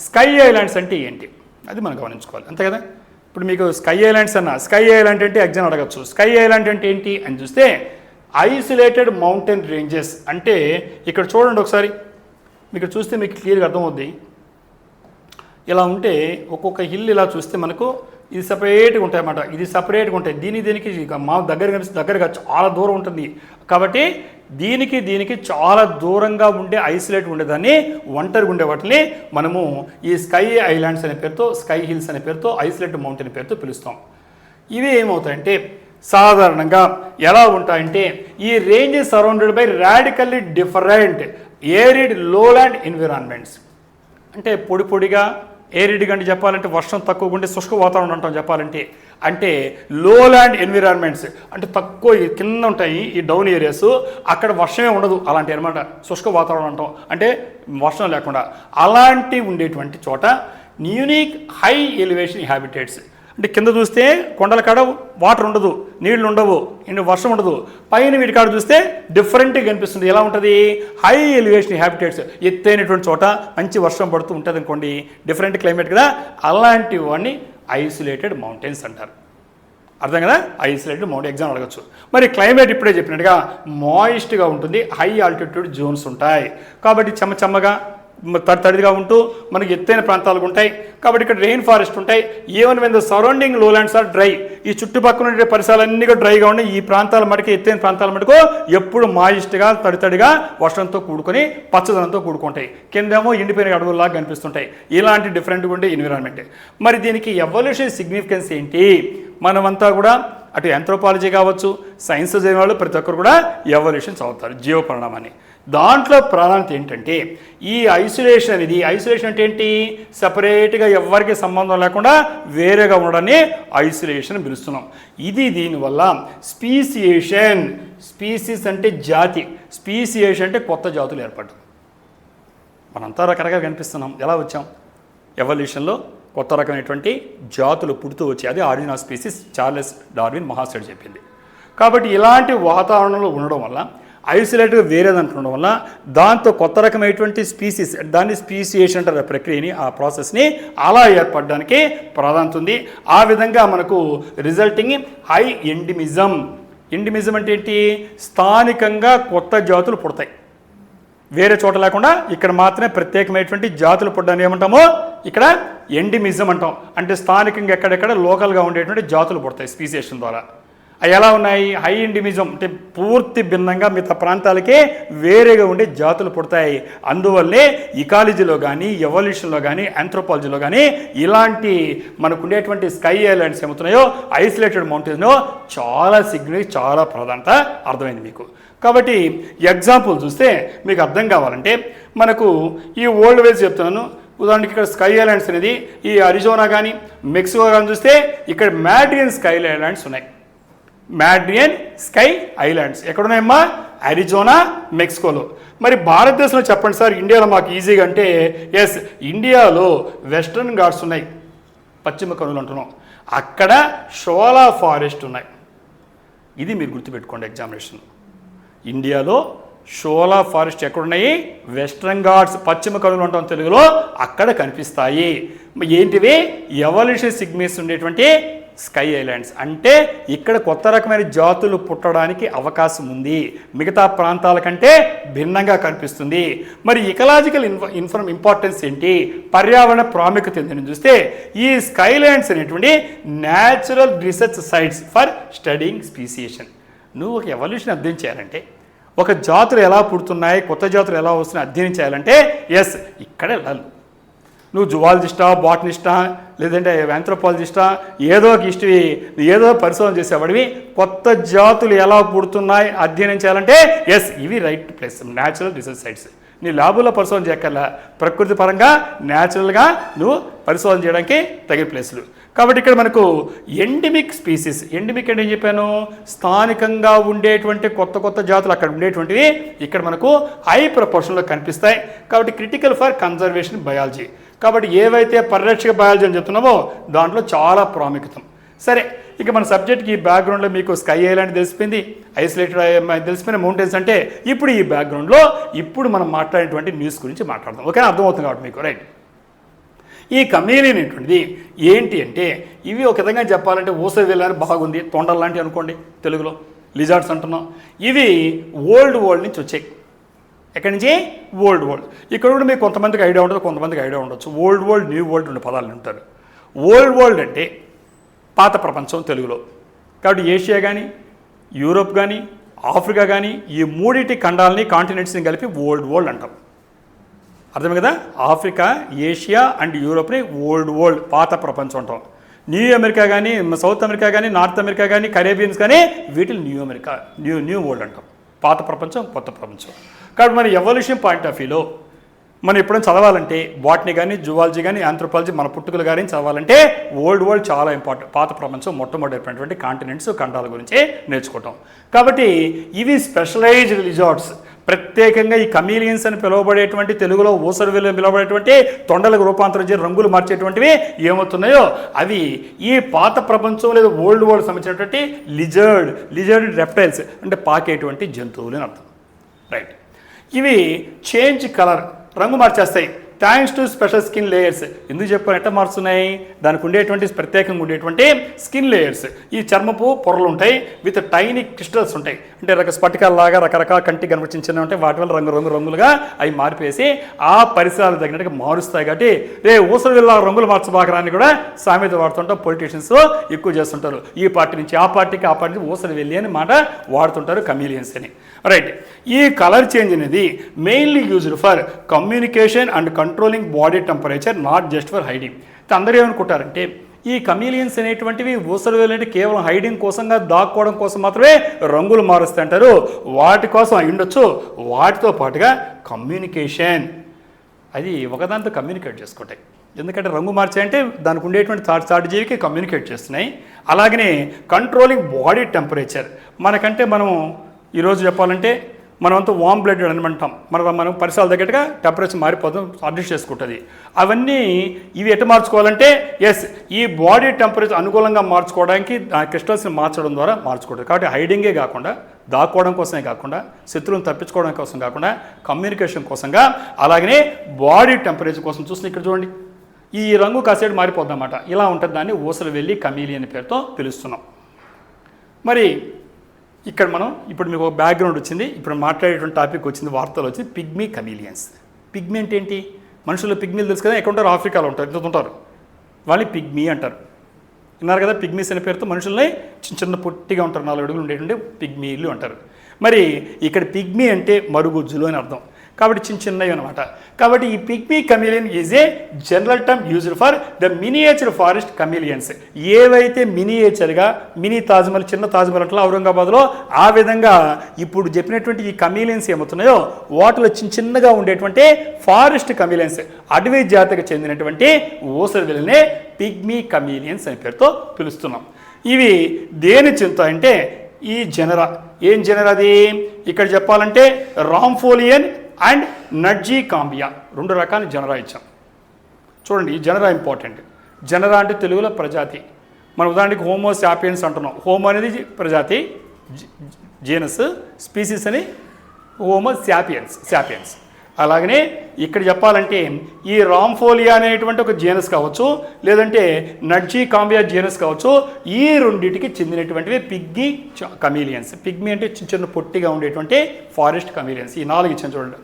స్కై ఐలాండ్స్ అంటే ఏంటి అది మనం గమనించుకోవాలి, అంతే కదా. ఇప్పుడు మీకు స్కై ఐలాండ్స్ స్కై ఐలాండ్ అంటే ఎగ్జామ్ అడగచ్చు. స్కై ఐలాండ్ అంటే ఏంటి అని చూస్తే ఐసోలేటెడ్ మౌంటైన్ రేంజెస్ అంటే ఇక్కడ చూడండి ఒకసారి, మీకు చూస్తే మీకు క్లియర్గా అర్థమవుద్ది. ఇలా ఉంటే ఒక్కొక్క హిల్ ఇలా చూస్తే మనకు ఇది సపరేట్గా ఉంటాయి అన్నమాట. ఇది సపరేట్గా ఉంటాయి. దీనికి మా దగ్గరగా చాలా దూరం ఉంటుంది కాబట్టి దీనికి చాలా దూరంగా ఉండే ఐసోలేట్ ఉండేదాన్ని, ఒంటరిగా ఉండే వాటిని మనము ఈ స్కై ఐలాండ్స్ అనే పేరుతో, స్కై హిల్స్ అనే పేరుతో, ఐసోలేట్ మౌంటైన్ పేరుతో పిలుస్తాం. ఇవి ఏమవుతాయంటే సాధారణంగా ఎలా ఉంటాయంటే ఈ range surrounded by radically different arid lowland environments. అంటే పొడిగా ఏరిడ్గా అంటే చెప్పాలంటే వర్షం తక్కువగా ఉంటే శుష్క వాతావరణం అంటాం చెప్పాలంటే. అంటే లోలాండ్ ఎన్విరాన్మెంట్స్ అంటే తక్కువ కింద ఉంటాయి ఈ డౌన్ ఏరియాస్, అక్కడ వర్షమే ఉండదు అలాంటి అనమాట. శుష్క వాతావరణం అంటాం అంటే వర్షం లేకుండా. అలాంటి ఉండేటువంటి చోట యూనిక్ హై ఎలివేషన్ హ్యాబిటేట్స్ అంటే కింద చూస్తే కొండల కాడ వాటర్ ఉండదు, నీళ్లు ఉండవు, వర్షం ఉండదు. పైన వీటి కాడ చూస్తే డిఫరెంట్గా కనిపిస్తుంది. ఎలా ఉంటుంది? హై ఎలివేషన్ హ్యాబిటేట్స్, ఎత్తైనటువంటి చోట మంచి వర్షం పడుతూ ఉంటుంది అనుకోండి, డిఫరెంట్ క్లైమేట్ కదా. అలాంటి వాడిని ఐసోలేటెడ్ మౌంటైన్స్ అంటారు. అర్థం కదా? ఐసోలేటెడ్ మౌంటైన్ ఎగ్జామ్ అడగచ్చు. మరి క్లైమేట్ ఇప్పుడే చెప్పినట్టుగా మాయిస్ట్గా ఉంటుంది, హై ఆల్టిట్యూడ్ జోన్స్ ఉంటాయి కాబట్టి చెమ్మగా తడిగా ఉంటూ మనకి ఎత్తైన ప్రాంతాలు ఉంటాయి కాబట్టి ఇక్కడ రెయిన్ ఫారెస్ట్ ఉంటాయి. Even when the surrounding lowlands are dry, ఈ చుట్టుపక్కల ఉండే పరిసరాలన్నీ కూడా డ్రైగా ఉన్నాయి. ఈ ప్రాంతాల మటుకు, ఎత్తైన ప్రాంతాల మటుకు ఎప్పుడు మాయిస్ట్గా తడిగా వర్షంతో కూడుకొని పచ్చదనంతో కూడుకుంటాయి. కిందేమో ఎండిపోయిన అడవుల్లాగా కనిపిస్తుంటాయి. ఇలాంటి డిఫరెంట్గా ఉండే ఎన్విరాన్మెంట్. మరి దీనికి ఎవల్యూషన్ సిగ్నిఫికెన్స్ ఏంటి? మనమంతా కూడా అటు ఆంథ్రోపాలజీ కావచ్చు, సైన్స్ చదివిన వాళ్ళు ప్రతి ఒక్కరు కూడా ఎవల్యూషన్ చదువుతారు, జీవ పరిణామాన్ని. దాంట్లో ప్రాధాన్యత ఏంటంటే ఈ ఐసోలేషన్ అనేది, ఐసోలేషన్ అంటే ఏంటి? సపరేట్గా ఎవరికి సంబంధం లేకుండా వేరేగా ఉండడాన్ని ఐసోలేషన్ పిలుస్తున్నాం. దీనివల్ల స్పీసియేషన్, స్పీసీస్ అంటే జాతి, స్పీసియేషన్ అంటే కొత్త జాతులు ఏర్పడడం. మనంతా రకరకాలుగా కనిపిస్తున్నాం. ఎలా వచ్చాం? ఎవల్యూషన్లో కొత్త రకమైనటువంటి జాతులు పుడుతూ వచ్చాయి. అది origin of species, Charles Darwin మహాశయుడు చెప్పింది. కాబట్టి ఇలాంటి వాతావరణంలో ఉండడం వల్ల, ఐసోలేట్గా వేరేదంటుండడం వల్ల దాంతో కొత్త రకమైనటువంటి స్పీసీస్, దాన్ని స్పీసియేషన్ అంటారు ప్రక్రియని, ఆ ప్రాసెస్ని అలా ఏర్పడడానికి ప్రాధాన్యత ఉంది. ఆ విధంగా మనకు రిజల్టింగ్ హై ఎండిమిజం. ఎండిమిజం అంటే ఏంటి? స్థానికంగా కొత్త జాతులు పుడతాయి, వేరే చోట లేకుండా ఇక్కడ మాత్రమే ప్రత్యేకమైనటువంటి జాతులు పుట్టడాన్ని ఏమంటామో ఇక్కడ ఎండిమిజం అంటాం. అంటే స్థానికంగా ఎక్కడెక్కడ లోకల్గా ఉండేటువంటి జాతులు పుడతాయి స్పీసియేషన్ ద్వారా. అవి ఎలా ఉన్నాయి? హై ఎండిమిజం అంటే పూర్తి భిన్నంగా మిగతా ప్రాంతాలకే వేరేగా ఉండే జాతులు పుడతాయి. అందువల్లే ఇకాలజీలో కానీ, ఎవల్యూషన్లో కానీ, ఆంథ్రోపాలజీలో కానీ ఇలాంటి మనకు ఉండేటువంటి స్కై ఐలాండ్స్ ఏమవుతున్నాయో, ఐసోలేటెడ్ మౌంటైన్స్లో చాలా ప్రాధాన్యత అర్థమైంది మీకు. కాబట్టి ఎగ్జాంపుల్ చూస్తే మీకు అర్థం కావాలంటే మనకు ఈ ఓల్డ్ వేస్ చెప్తున్నాను. ఉదాహరణకి ఇక్కడ స్కై ఐలాండ్స్ అనేది ఈ అరిజోనా కానీ, మెక్సికో కానీ చూస్తే ఇక్కడ మాడ్రియన్ స్కై ఐలాండ్స్ ఉన్నాయి. మాడ్రియన్ స్కై ఐలాండ్స్ ఎక్కడున్నాయమ్మా? అరిజోనా, మెక్సికోలో. మరి భారతదేశంలో చెప్పండి సార్, ఇండియాలో మాకు ఈజీగా అంటే ఎస్, ఇండియాలో వెస్ట్రన్ ఘాట్స్ ఉన్నాయి. పశ్చిమ కనులు అంటున్నాం, అక్కడ షోలా ఫారెస్ట్ ఉన్నాయి. ఇది మీరు గుర్తుపెట్టుకోండి ఎగ్జామినేషన్. ఇండియాలో షోలా ఫారెస్ట్ ఎక్కడున్నాయి? వెస్ట్రన్ ఘాట్స్, పశ్చిమ కనులు అంటాం తెలుగులో, అక్కడ కనిపిస్తాయి. ఏంటివి? ఎవల్యూషన్ సిగ్నల్స్ ఉండేటువంటి స్కై ఐలాండ్స్. అంటే ఇక్కడ కొత్త రకమైన జాతులు పుట్టడానికి అవకాశం ఉంది, మిగతా ప్రాంతాల కంటే భిన్నంగా కనిపిస్తుంది. మరి ఇకలాజికల్ ఇంపార్టెన్స్ ఏంటి, పర్యావరణ ప్రాముఖ్యత ఏంటని చూస్తే ఈ స్కై ల్యాండ్స్ అనేటువంటి natural research sites for studying speciation. నువ్వు ఒక ఎవల్యూషన్ అధ్యయనం చేయాలంటే, ఒక జాతులు ఎలా పుడుతున్నాయి, కొత్త జాతులు ఎలా వస్తున్నాయి అధ్యయనం చేయాలంటే ఎస్ ఇక్కడ వెళ్ళాలి. నువ్వు జువాలజిస్టా, బాటనిస్టా, లేదంటే ఆంథ్రోపాలజిస్టా, ఏదో ఒక హిస్టరీ, ఏదో పరిశోధన చేసేవాడివి. కొత్త జాతులు ఎలా పుడుతున్నాయి అధ్యయనం చేయాలంటే ఎస్ ఇవి right place, natural research sites. నీ ల్యాబుల్లో పరిశోధన చేయక్కర్లా, ప్రకృతి పరంగా న్యాచురల్గా నువ్వు పరిశోధన చేయడానికి తగిన ప్లేసులు. కాబట్టి ఇక్కడ మనకు ఎండమిక్ స్పీసీస్, ఎండమిక్ అంటే ఏం చెప్పాను, స్థానికంగా ఉండేటువంటి కొత్త కొత్త జాతులు అక్కడ ఉండేటువంటివి ఇక్కడ మనకు హై ప్రపోర్షన్లో కనిపిస్తాయి. కాబట్టి క్రిటికల్ ఫర్ కన్జర్వేషన్ బయాలజీ. కాబట్టి ఏవైతే పరిరక్షక బయాలజీ అని చెప్తున్నామో దాంట్లో చాలా ప్రాముఖ్యతం. సరే, ఇక మన సబ్జెక్ట్కి ఈ బ్యాక్గ్రౌండ్లో మీకు స్కై ఐలాండ్ తెలిసిపోయింది, ఐసోలేటెడ్ తెలిసిపోయిన మౌంటైన్స్. అంటే ఇప్పుడు ఈ బ్యాక్గ్రౌండ్లో ఇప్పుడు మనం మాట్లాడేటువంటి న్యూస్ గురించి మాట్లాడదాం. ఓకే, అర్థమవుతుంది కాబట్టి మీకు. రైట్, ఈ కమేలియన్ అనేటువంటిది ఏంటి అంటే, ఇవి ఒక విధంగా చెప్పాలంటే ఊసరి వెళ్ళారు బాగుంది, తొండలు లాంటివి అనుకోండి, తెలుగులో లిజార్డ్స్ అంటున్నాం. ఇవి ఓల్డ్ వరల్డ్ నుంచి వచ్చాయి. ఎక్కడి నుంచి? Old world. ఇక్కడ కూడా మీకు కొంతమందికి ఐడియా ఉండదు, కొంతమందికి ఐడియా ఉండొచ్చు. ఓల్డ్ వరల్డ్, న్యూ వరల్డ్ రెండు పదాలు ఉంటారు. ఓల్డ్ వరల్డ్ అంటే పాత ప్రపంచం తెలుగులో. కాబట్టి ఏషియా కానీ, యూరోప్ కానీ, ఆఫ్రికా కానీ, ఈ మూడింటి ఖండాలని, కాంటినెంట్స్ని కలిపి ఓల్డ్ వరల్డ్ అంటాం. అర్థమే కదా? ఆఫ్రికా, ఏషియా అండ్ యూరోప్ని ఓల్డ్ వరల్డ్, పాత ప్రపంచం అంటాం. న్యూ అమెరికా కానీ, సౌత్ అమెరికా కానీ, నార్త్ అమెరికా కానీ, కరేబియన్స్ కానీ, వీటిని న్యూ అమెరికా, న్యూ వరల్డ్ అంటాం. పాత ప్రపంచం, కొత్త ప్రపంచం. కాబట్టి మన ఎవల్యూషన్ పాయింట్ ఆఫ్ వ్యూలో మనం ఎప్పుడైనా చదవాలంటే బాటనీ కానీ, జువాలజీ కానీ, ఆంథ్రోపాలజీ, మన పుట్టుకలు కానీ చదవాలంటే ఓల్డ్ వరల్డ్ చాలా ఇంపార్టెంట్. పాత ప్రపంచం మొట్టమొదటిటువంటి కాంటినెంట్స్, ఖండాల గురించి నేర్చుకుంటాం. కాబట్టి ఇవి స్పెషలైజ్డ్ లిజార్డ్స్. ప్రత్యేకంగా ఈ కమీలియన్స్ అని పిలువబడేటువంటి, తెలుగులో ఊసరవెల్లు పిలువబడేటువంటి, తొండలకు రూపాంతరం చేసి రంగులు మార్చేటువంటివి ఏమవుతున్నాయో అవి ఈ పాత ప్రపంచం లేదా ఓల్డ్ వరల్డ్ సంబంధించినటువంటి లిజర్డ్ రెప్టైల్స్, అంటే పాకేటువంటి జంతువులు అని అర్థం. రైట్, ఇవి చేంజ్ కలర్, రంగు మార్చేస్తాయి thanks to special skin layers. ఎందుకు చెప్పాను ఎట్లా మారుస్తున్నాయి? దానికి ఉండేటువంటి ప్రత్యేకంగా ఉండేటువంటి స్కిన్ లేయర్స్. ఈ చర్మపు పొరలు ఉంటాయి, విత్ టైనీ క్రిస్టల్స్ ఉంటాయి. అంటే స్ఫటికాలలాగా రకరకాల కంటికి కనిపించిన చిన్న ఉంటాయి. వాటి వల్ల రంగులుగా అవి మారిపేసి ఆ పరిసరాలు తగినట్టుగా మారుస్తాయి. కాబట్టి ఊసలు వెళ్ళ రంగులు మార్చబాకరాన్ని కూడా సామెత వాడుతుంటాం, పొలిటీషియన్స్ ఎక్కువ చేస్తుంటారు. ఈ పార్టీ నుంచి ఆ పార్టీకి, ఆ పార్టీ నుంచి ఊసలు వెళ్ళి అని మాట వాడుతుంటారు, కమీలియన్స్ అని. రైట్, ఈ కలర్ చేంజ్ అనేది mainly used for communication and controlling body temperature, not just for hiding. అందరూ ఏమనుకుంటారంటే ఈ కమీలియన్స్ అనేటువంటివి ఊసలు వెళ్ళి కేవలం హైడింగ్ కోసంగా, దాక్కోవడం కోసం మాత్రమే రంగులు మారుస్తాయి అంటారు. వాటి కోసం అయి ఉండొచ్చు, వాటితో పాటుగా కమ్యూనికేషన్, అది ఒకదాంతో కమ్యూనికేట్ చేసుకుంటాయి. ఎందుకంటే రంగు మార్చాయంటే దానికి ఉండేటువంటి తాటి జీవికి కమ్యూనికేట్ చేస్తున్నాయి. అలాగనే కంట్రోలింగ్ బాడీ టెంపరేచర్, మనకంటే మనం ఈరోజు చెప్పాలంటే మనమంతా వామ్ బ్లడెడ్ అని అంటాం. మనం పరిసరాల తగ్గట్టుగా టెంపరేచర్ మారిపోతాం, అడ్జస్ట్ చేసుకుంటుంది. అవన్నీ ఇవి ఎట్లా మార్చుకోవాలంటే ఎస్ ఈ బాడీ టెంపరేచర్ అనుకూలంగా మార్చుకోవడానికి క్రిస్టల్స్ని మార్చడం ద్వారా మార్చుకుంటుంది. కాబట్టి హైడింగే కాకుండా, దాక్కోవడం కోసమే కాకుండా, శత్రువులను తప్పించుకోవడం కోసం కాకుండా, కమ్యూనికేషన్ కోసంగా, అలాగనే బాడీ టెంపరేచర్ కోసం చూసిన ఇక్కడ చూడండి, ఈ రంగు కాసేపు మారిపోద్ది అన్నమాట. ఇలా ఉంటుంది. దాన్ని ఊసలు వెళ్ళి కమీలియన్ పేరుతో పిలుస్తున్నాం. మరి ఇక్కడ మనం ఇప్పుడు మీకు ఒక బ్యాక్గ్రౌండ్ వచ్చింది, ఇప్పుడు మాట్లాడేటువంటి టాపిక్ వచ్చింది, వార్తలు వచ్చింది, పిగ్మీ కమీలియన్స్. పిగ్మీ అంటే ఏంటి? మనుషులు పిగ్మీలు తెలుసు కదా, ఎక్కడ ఉంటారు? ఆఫ్రికాలో ఉంటారు, ఇంత ఉంటారు, వాళ్ళని పిగ్మీ అంటారు. విన్నారు కదా, పిగ్మీస్ అనే పేరుతో మనుషుల్ని చిన్న పొట్టిగా ఉంటారు, 4 అడుగులు ఉండేటువంటి పిగ్మీలు అంటారు. మరి ఇక్కడ పిగ్మీ అంటే మరుగుజ్జులు అని అర్థం. కాబట్టి చిన్నవి అనమాట. కాబట్టి ఈ pygmy chameleon is a general term used for the miniature forest chameleons. ఏవైతే మినియేచర్గా, మినీ తాజ్మహల్, చిన్న తాజ్మహల్ అట్లా ఔరంగాబాద్లో, ఆ విధంగా ఇప్పుడు చెప్పినటువంటి ఈ కమీలియన్స్ ఏమవుతున్నాయో వాటిలో చిన్నగా ఉండేటువంటి ఫారెస్ట్ కమీలియన్స్, అడవి జాతికి చెందినటువంటి ఊసరవెల్లినే పిగ్మీ కమీలియన్స్ అనే పేరుతో పిలుస్తున్నాం. ఇవి దేని చెందుతాయంటే ఈ జనరా. ఏం జనరా అది? ఇక్కడ చెప్పాలంటే రాంఫోలియన్ అండ్ నడ్జీ కాంబియా 2 రకాల జనరా ఇచ్చాం. చూడండి, ఈ జనరా ఇంపార్టెంట్. జనరా అంటే తెలుగులో ప్రజాతి. మన ఉదాహరణకి హోమో సాపియన్స్ అంటున్నాం. హోమో అనేది ప్రజాతి, జీనస్, స్పీసీస్ అని హోమో సాపియన్స్. అలాగనే ఇక్కడ చెప్పాలంటే ఈ రాంఫోలియా అనేటువంటి ఒక జీనస్ కావచ్చు, లేదంటే నడ్జీ కాంబియా జీనస్ కావచ్చు, ఈ రెండింటికి చెందినటువంటివి పిగ్మీ కమీలియన్స్. పిగ్మీ అంటే చిన్న చిన్న పొట్టిగా ఉండేటువంటి ఫారెస్ట్ కమీలియన్స్. ఈ 4 ఇచ్చాను చూడండి.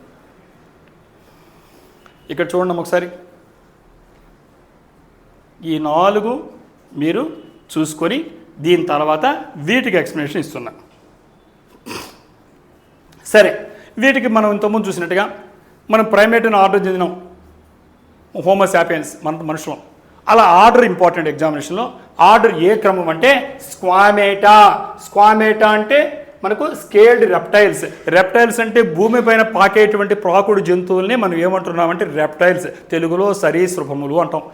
ఇక్కడ చూడండి ఒకసారి. ఈ 4 మీరు చూసుకొని దీని తర్వాత వీటికి ఎక్స్ప్లెనేషన్ ఇస్తున్నా. సరే, వీటికి మనం ఇంతకుముందు చూసినట్టుగా మనం ప్రైమేట్ అని ఆర్డర్ చెందినాం, హోమో సాపియన్స్ మన మనుషులం. అలా ఆర్డర్ ఇంపార్టెంట్ ఎగ్జామినేషన్లో. ఆర్డర్ ఏ క్రమం అంటే స్క్వామేటా అంటే మనకు స్కేల్డ్ రెప్టైల్స్ అంటే భూమి పైన పాకేటువంటి ప్రాకుడు జంతువుల్ని మనం ఏమంటున్నామంటే రెప్టైల్స్, తెలుగులో సరీసృపములు అంటాం.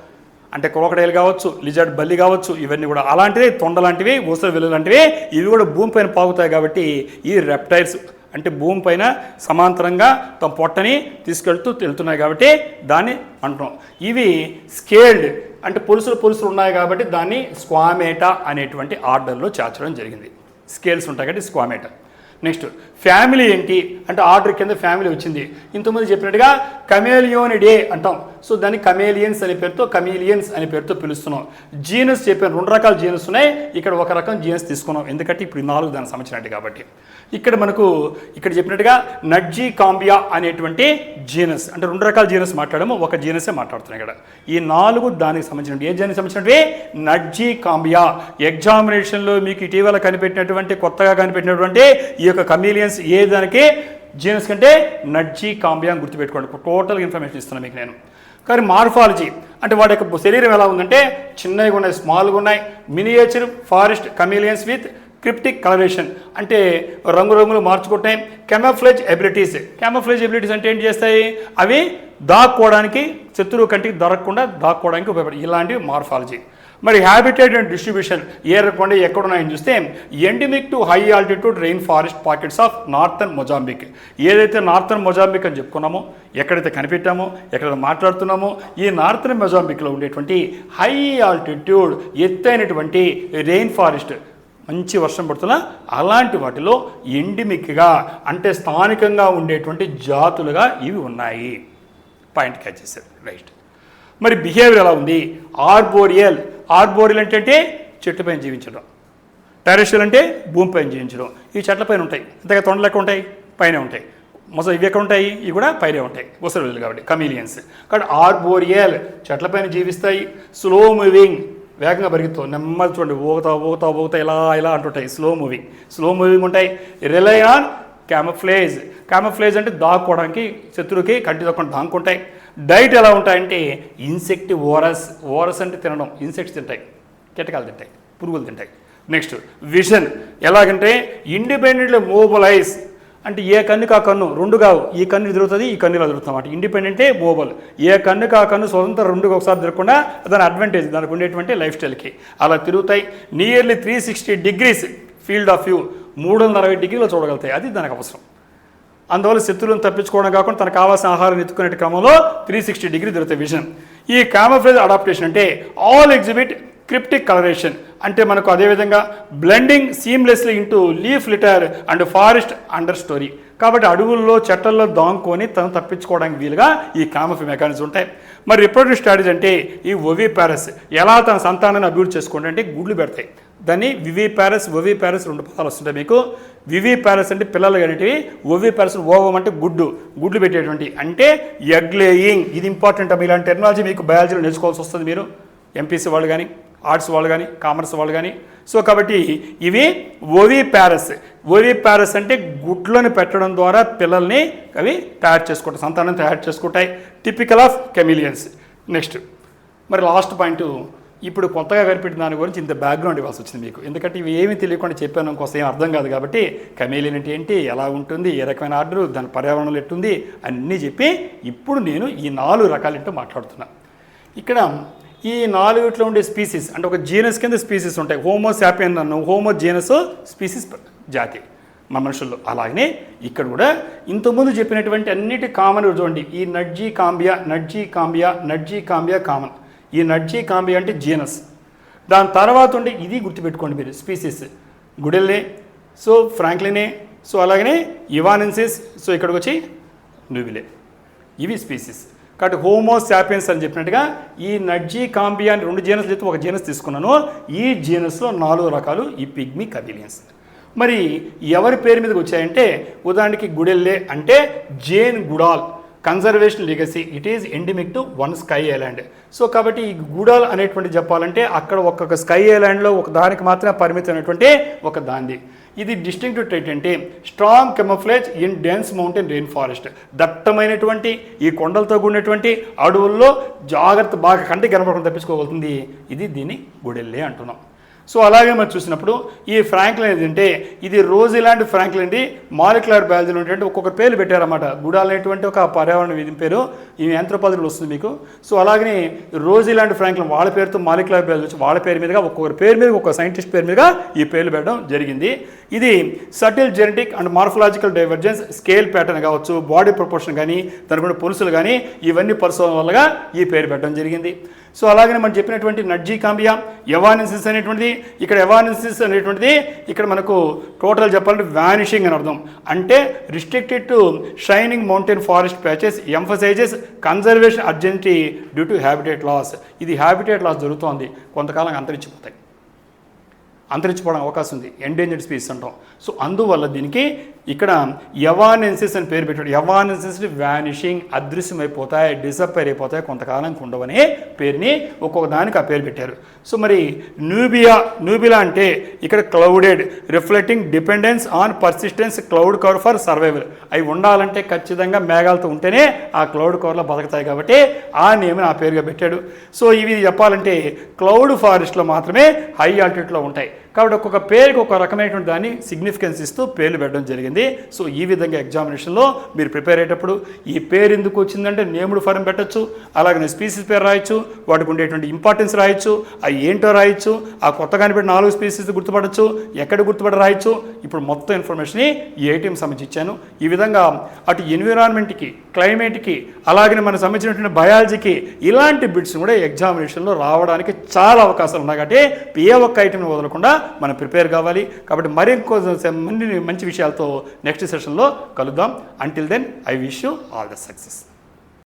అంటే క్రోకడైల్ కావచ్చు, లిజర్డ్ బల్లి కావచ్చు, ఇవన్నీ కూడా అలాంటివి. తొండ లాంటివి, ఊసర వెల్లు లాంటివి, ఇవి కూడా భూమి పైన పాకుతాయి. కాబట్టి ఈ రెప్టైల్స్ అంటే భూమి పైన సమాంతరంగా తమ పొట్టని తీసుకెళ్తూ వెళ్తున్నాయి కాబట్టి దాన్ని అంటున్నాం. ఇవి స్కేల్డ్ అంటే పొలుసులు ఉన్నాయి కాబట్టి దాన్ని స్క్వామేటా అనేటువంటి ఆర్డర్లో చేర్చడం జరిగింది. స్కేల్స్ ఉంటాయి కాబట్టి స్క్వామేటా. నెక్స్ట్ ఫ్యామిలీ ఏంటి అంటే ఆర్డర్ కింద ఫ్యామిలీ వచ్చింది. ఇంతకుముందు చెప్పినట్టుగా కమేలియోనిడే అంటాం. సో దాన్ని కమేలియన్స్ అనే పేరుతో పిలుస్తున్నాం. జీనస్ చెప్పాను, 2 రకాల జీనస్ ఉన్నాయి. ఇక్కడ ఒక రకం జీనస్ తీసుకున్నాం, ఎందుకంటే ఇప్పుడు 4 దానికి సంబంధించినట్టు కాబట్టి. ఇక్కడ మనకు ఇక్కడ చెప్పినట్టుగా నడ్జీ కాంబియా అనేటువంటి జీనస్ అంటే 2 రకాల జీనస్ మాట్లాడాము, ఒక జీనసే మాట్లాడుతున్నాం ఇక్కడ. ఈ 4 దానికి సంబంధించినవి. ఏ దానికి సంబంధించినవి? నడ్జీ కాంబియా. ఎగ్జామినేషన్లో మీకు ఇటీవల కొత్తగా కనిపెట్టినటువంటి ఈ యొక్క కమీలియన్స్ ఏ దానికి జీనస్ కంటే నడ్జీ కాంబియా అని గుర్తుపెట్టుకోండి. టోటల్ ఇన్ఫర్మేషన్ ఇస్తున్నాను మీకు నేను. కానీ మార్ఫాలజీ అంటే వాడి యొక్క శరీరం ఎలా ఉందంటే చిన్నగా ఉన్నాయి, స్మాల్గా ఉన్నాయి. Miniature forest chameleons with cryptic coloration అంటే రంగురంగులు మార్చుకుంటాయి. కెమోఫ్లేజ్ ఎబిలిటీస్ అంటే ఏంటి చేస్తాయి? అవి దాక్కోవడానికి, శత్రువు కంటికి దొరకకుండా దాక్కోవడానికి ఉపయోగపడతాయి. ఇలాంటివి మార్ఫాలజీ. మరి హ్యాబిటేట్ అండ్ డిస్ట్రిబ్యూషన్ ఏ రకంగా ఎక్కడున్నాయని చూస్తే endemic to high altitude rain forest pockets of northern Mozambique. ఏదైతే నార్థన్ మొజాంబిక్ అని చెప్పుకున్నామో, ఎక్కడైతే కనిపెట్టామో, ఎక్కడైతే మాట్లాడుతున్నామో, ఈ నార్థన్ మొజాంబిక్లో ఉండేటువంటి హై ఆల్టిట్యూడ్ ఎత్తైనటువంటి రెయిన్ ఫారెస్ట్, మంచి వర్షం పడుతున్నా అలాంటి వాటిలో ఎండమిక్గా అంటే స్థానికంగా ఉండేటువంటి జాతులుగా ఇవి ఉన్నాయి. పాయింట్ క్యాచ్ చేశారు, రైట్. మరి బిహేవియర్ ఎలా ఉంది? ఆర్బోరియల్ అంటే చెట్టు పైన జీవించడం. టెరెస్ట్రియల్ అంటే భూమిపైన జీవించడం. ఈ చెట్ల పైన ఉంటాయి, అంతగా తొండ లెక్క ఉంటాయి, పైన ఉంటాయి. ఇవి ఎక్కడ ఉంటాయి? ఇవి కూడా పైనే ఉంటాయి, ఉసరవెల్లు కాబట్టి కమీలియన్స్. కాబట్టి ఆర్బోరియల్ చెట్లపైన జీవిస్తాయి. స్లో మూవింగ్ వేగంగా పరిగెత్తావు, నెమ్మది చూడండి, ఊగుతా ఇలా అంటుంటాయి. స్లో మూవింగ్ ఉంటాయి. రిలై ఆన్ క్యామఫ్లేజ్ అంటే దాక్కోవడానికి, శత్రువుకి కంటి దొక్కకుండా దాక్కుంటాయి. డైట్ ఎలా ఉంటాయంటే ఇన్సెక్ట్ ఓరస్ అంటే తినడం. ఇన్సెక్ట్స్ తింటాయి, కీటకాలు తింటాయి, పురుగులు తింటాయి. నెక్స్ట్ విజన్ ఎలాగంటే ఇండిపెండెంట్లీ మూవబులైజ్ అంటే ఏ కన్నుకు ఆ కన్ను, 2 కావు, ఈ కన్ను ఎదురుతుంది, ఈ కన్నులో ఎదురుతుంది అన్నమాట. ఇండిపెండెంటే మూవబుల్. ఏ కన్నుకు ఆ కన్ను స్వతంత్రం 2కి ఒకసారి తిరగకుండా దాని అడ్వాంటేజ్, దానికి ఉండేటువంటి లైఫ్ స్టైల్కి అలా తిరుగుతాయి. Nearly 360 degrees field of view, 360 డిగ్రీలో చూడగలుగుతాయి. అది దానికి అవసరం. అందువల్ల శత్రువులను తప్పించుకోవడం కాకుండా తనకు కావాల్సిన ఆహారం ఎత్తుకునే క్రమంలో 360 degree దొరుకుతాయి విజన్. ఈ క్యామోఫ్లేజ్ అడాప్టేషన్ అంటే ఆల్ ఎగ్జిబిట్ క్రిప్టిక్ కలరేషన్ అంటే మనకు అదేవిధంగా blending seamlessly into leaf litter and forest understory. కాబట్టి అడవుల్లో చెట్లలో దాంకొని తను తప్పించుకోవడానికి వీలుగా ఈ క్యామోఫ్లేజ్ మెకానిజం ఉంటాయి. మరి రిప్రొడక్టివ్ స్ట్రాటజీ అంటే ఈ ఓవిపారస్ ఎలా తన సంతానాన్ని అభివృద్ధి చేసుకుంటే అంటే గుడ్లు పెడతాయి. దాన్ని వివిపారస్ 2 పదాలు వస్తుంటాయి మీకు. వివిపారస్ అంటే పిల్లలు అనేటివి, ఓవిపారస్ ఓవం అంటే గుడ్లు పెట్టేటువంటి అంటే ఎగ్ లేయింగ్. ఇది ఇంపార్టెంట్. ఇలాంటి టెక్నాలజీ మీకు బయాలజీలో నేర్చుకోవాల్సి వస్తుంది మీరు, ఎంపీసీ వాళ్ళు కానీ, ఆర్ట్స్ వాళ్ళు కానీ, కామర్స్ వాళ్ళు కానీ. సో కాబట్టి ఇవి ఓవిపారస్ అంటే గుడ్లను పెట్టడం ద్వారా పిల్లల్ని అవి తయారు చేసుకుంటాయి, సంతానం తయారు చేసుకుంటాయి. Typical of chameleons. నెక్స్ట్ మరి లాస్ట్ పాయింట్, ఇప్పుడు కొత్తగా కనిపెట్టిన దాని గురించి ఇంత బ్యాక్గ్రౌండ్ ఇవ్వాల్సి వచ్చింది మీకు. ఎందుకంటే ఇవి ఏమీ తెలియకుండా చెప్పాను, ఇంకోసం ఏం అర్థం కాదు. కాబట్టి కెమిలియన్ అంటే ఏంటి, ఎలా ఉంటుంది, ఏ రకమైన ఆర్డర్, దాని పర్యావరణంలో ఎట్టుంది అన్నీ చెప్పి ఇప్పుడు నేను ఈ 4 రకాలు ఏంటో మాట్లాడుతున్నాను. ఇక్కడ ఈ 4 ఉండే స్పీసీస్ అంటే ఒక జీనస్ కింద స్పీసీస్ ఉంటాయి. హోమో సాపియన్ అన్న హోమో జీనస్ స్పీసీస్ జాతి మన మనుషుల్లో. అలాగనే ఇక్కడ కూడా ఇంతకుముందు చెప్పినటువంటి అన్నిటి కామన్ చూడండి. ఈ నడ్జీ కాంబియా కామన్. ఈ నడ్జీ కాంబియా అంటే జీనస్. దాని తర్వాత ఉండే ఇది గుర్తుపెట్టుకోండి మీరు, స్పీసీస్ గుడెల్లే, సో ఫ్రాంక్లినే, సో అలాగనే ఇవానెన్సిస్, సో ఇక్కడికి వచ్చి నూబిలే, ఇవి స్పీసీస్. కాబట్టి హోమో సాపియన్స్ అని చెప్పినట్టుగా ఈ నడ్జీ కాంబియా అని 2 జీనస్ అయితే ఒక జీనస్ తీసుకున్నాను. ఈ జీనస్లో 4 రకాలు ఈ పిగ్మీ కబిలియన్స్. మరి ఎవరి పేరు మీదకి వచ్చాయంటే ఉదాహరణకి గుడెల్లే అంటే Jane Goodall conservation legacy, it is endemic to one sky island. So కాబట్టి ఈ గుడాల్ అనేటువంటి చెప్పాలంటే అక్కడ ఒక్కొక్క స్కై ఐలాండ్లో ఒక దానికి మాత్రమే పరిమితమైనటువంటి ఒక దాంది. ఇది డిస్టింక్టివ్ ట్రైట్ అంటే strong camouflage in dense mountain rain forest. దట్టమైనటువంటి ఈ కొండలతో కూడినటువంటి అడవుల్లో జాగ్రత్త బాగా కంటికి కనపడకుండా తప్పించుకోగలుగుతుంది. ఇది దీన్ని గుడెల్లే అంటున్నాం. సో అలాగే మనం చూసినప్పుడు ఈ ఫ్రాంక్లిన్ ఏంటంటే ఇది రోజిలాండ్ ఫ్రాంక్లిన్ ది మాలిక్యులర్ బయాలజీలో ఏంటంటే ఒక్కొక్క పేర్లు పెట్టారన్నమాట. గుడాల్ అనేటువంటి ఒక పర్యావరణ విధి పేరు, ఈ ఆంథ్రోపాలజీలో వస్తుంది మీకు. సో అలాగనే రోజిలాండ్ ఫ్రాంక్లిన్ వాళ్ళ పేరుతో మాలిక్యులర్ బయాలజీ వాళ్ళ పేరు మీదుగా ఒక్కొక్కరి పేరు మీద ఒక సైంటిస్ట్ పేరు మీదుగా ఈ పేర్లు పెట్టడం జరిగింది. ఇది subtle genetic and morphological divergence, scale pattern కావచ్చు, బాడీ ప్రపోర్షన్ కానీ దాని కూడా పులుసులు కానీ ఇవన్నీ పరిశోధన వల్లగా ఈ పేరు పెట్టడం జరిగింది. సో అలాగనే మనం చెప్పినటువంటి నడ్జీ కాంబియా, ఎవానెన్సిస్ అనేటువంటిది, ఇక్కడ ఎవానెన్సిస్ అనేటువంటిది ఇక్కడ మనకు టోటల్ చెప్పాలంటే వ్యానిషింగ్ అని అర్థం. అంటే restricted to shining mountain forest patches, emphasizes conservation urgency due to habitat loss. ఇది హ్యాబిటేట్ లాస్ జరుగుతోంది, కొంతకాలం అంతరించిపోవడానికి అవకాశం ఉంది, ఎండేంజర్డ్ స్పీసీస్ అంటాం. సో అందువల్ల దీనికి ఇక్కడ ఎవానెన్సిస్ అని పేరు పెట్టాడు. ఎవానెన్సిస్ వ్యానిషింగ్, అదృశ్యమైపోతాయి, డిసప్పైర్ అయిపోతాయి, కొంతకాలానికి ఉండవనే పేరుని ఒక్కొక్క దానికి ఆ పేరు పెట్టారు. సో మరి నూబిలా అంటే ఇక్కడ clouded reflecting dependence on persistence cloud cover for survival. అవి ఉండాలంటే ఖచ్చితంగా మేఘాలతో ఉంటేనే ఆ క్లౌడ్ కవర్లో బతుకుతాయి కాబట్టి ఆ నేమ్ని ఆ పేరుగా పెట్టాడు. సో ఇవి చెప్పాలంటే క్లౌడ్ ఫారెస్ట్లో మాత్రమే హై ఆల్టిట్యూడ్లో ఉంటాయి కాబట్టి ఒక్కొక్క పేరుకి ఒక రకమైనటువంటి దాన్ని సిగ్నిఫికెన్స్ ఇస్తూ పేర్లు పెట్టడం జరిగింది. సో ఈ విధంగా ఎగ్జామినేషన్లో మీరు ప్రిపేర్ అయ్యేటప్పుడు ఈ పేరు ఎందుకు వచ్చిందంటే నేమ్డ్ ఫారం పెట్టచ్చు, అలాగే స్పీసీస్ పేరు రాయొచ్చు, వాటికి ఉండేటువంటి ఇంపార్టెన్స్ రాయొచ్చు, అవి ఏంటో రాయొచ్చు, ఆ కొత్తగా కనిపెట్టిన 4 స్పీసీస్ గుర్తుపడచ్చు, ఎక్కడ గుర్తుపడ రాయొచ్చు. ఇప్పుడు మొత్తం ఇన్ఫర్మేషన్ని ఈ ఐటీఎం సంబంధించి ఇచ్చాను. ఈ విధంగా అటు ఎన్విరాన్మెంట్కి, క్లైమేట్కి, అలాగే మనకు సంబంధించినటువంటి బయాలజీకి ఇలాంటి బిట్స్ కూడా ఎగ్జామినేషన్లో రావడానికి చాలా అవకాశాలు ఉన్నాయి. కాబట్టి ఏ ఒక్క ఐటెంని వదలకుండా మనం ప్రిపేర్ కావాలి. కాబట్టి మరింకో మంచి విషయాలతో నెక్స్ట్ సెషన్లో కలుద్దాం. Until then I wish you all the success.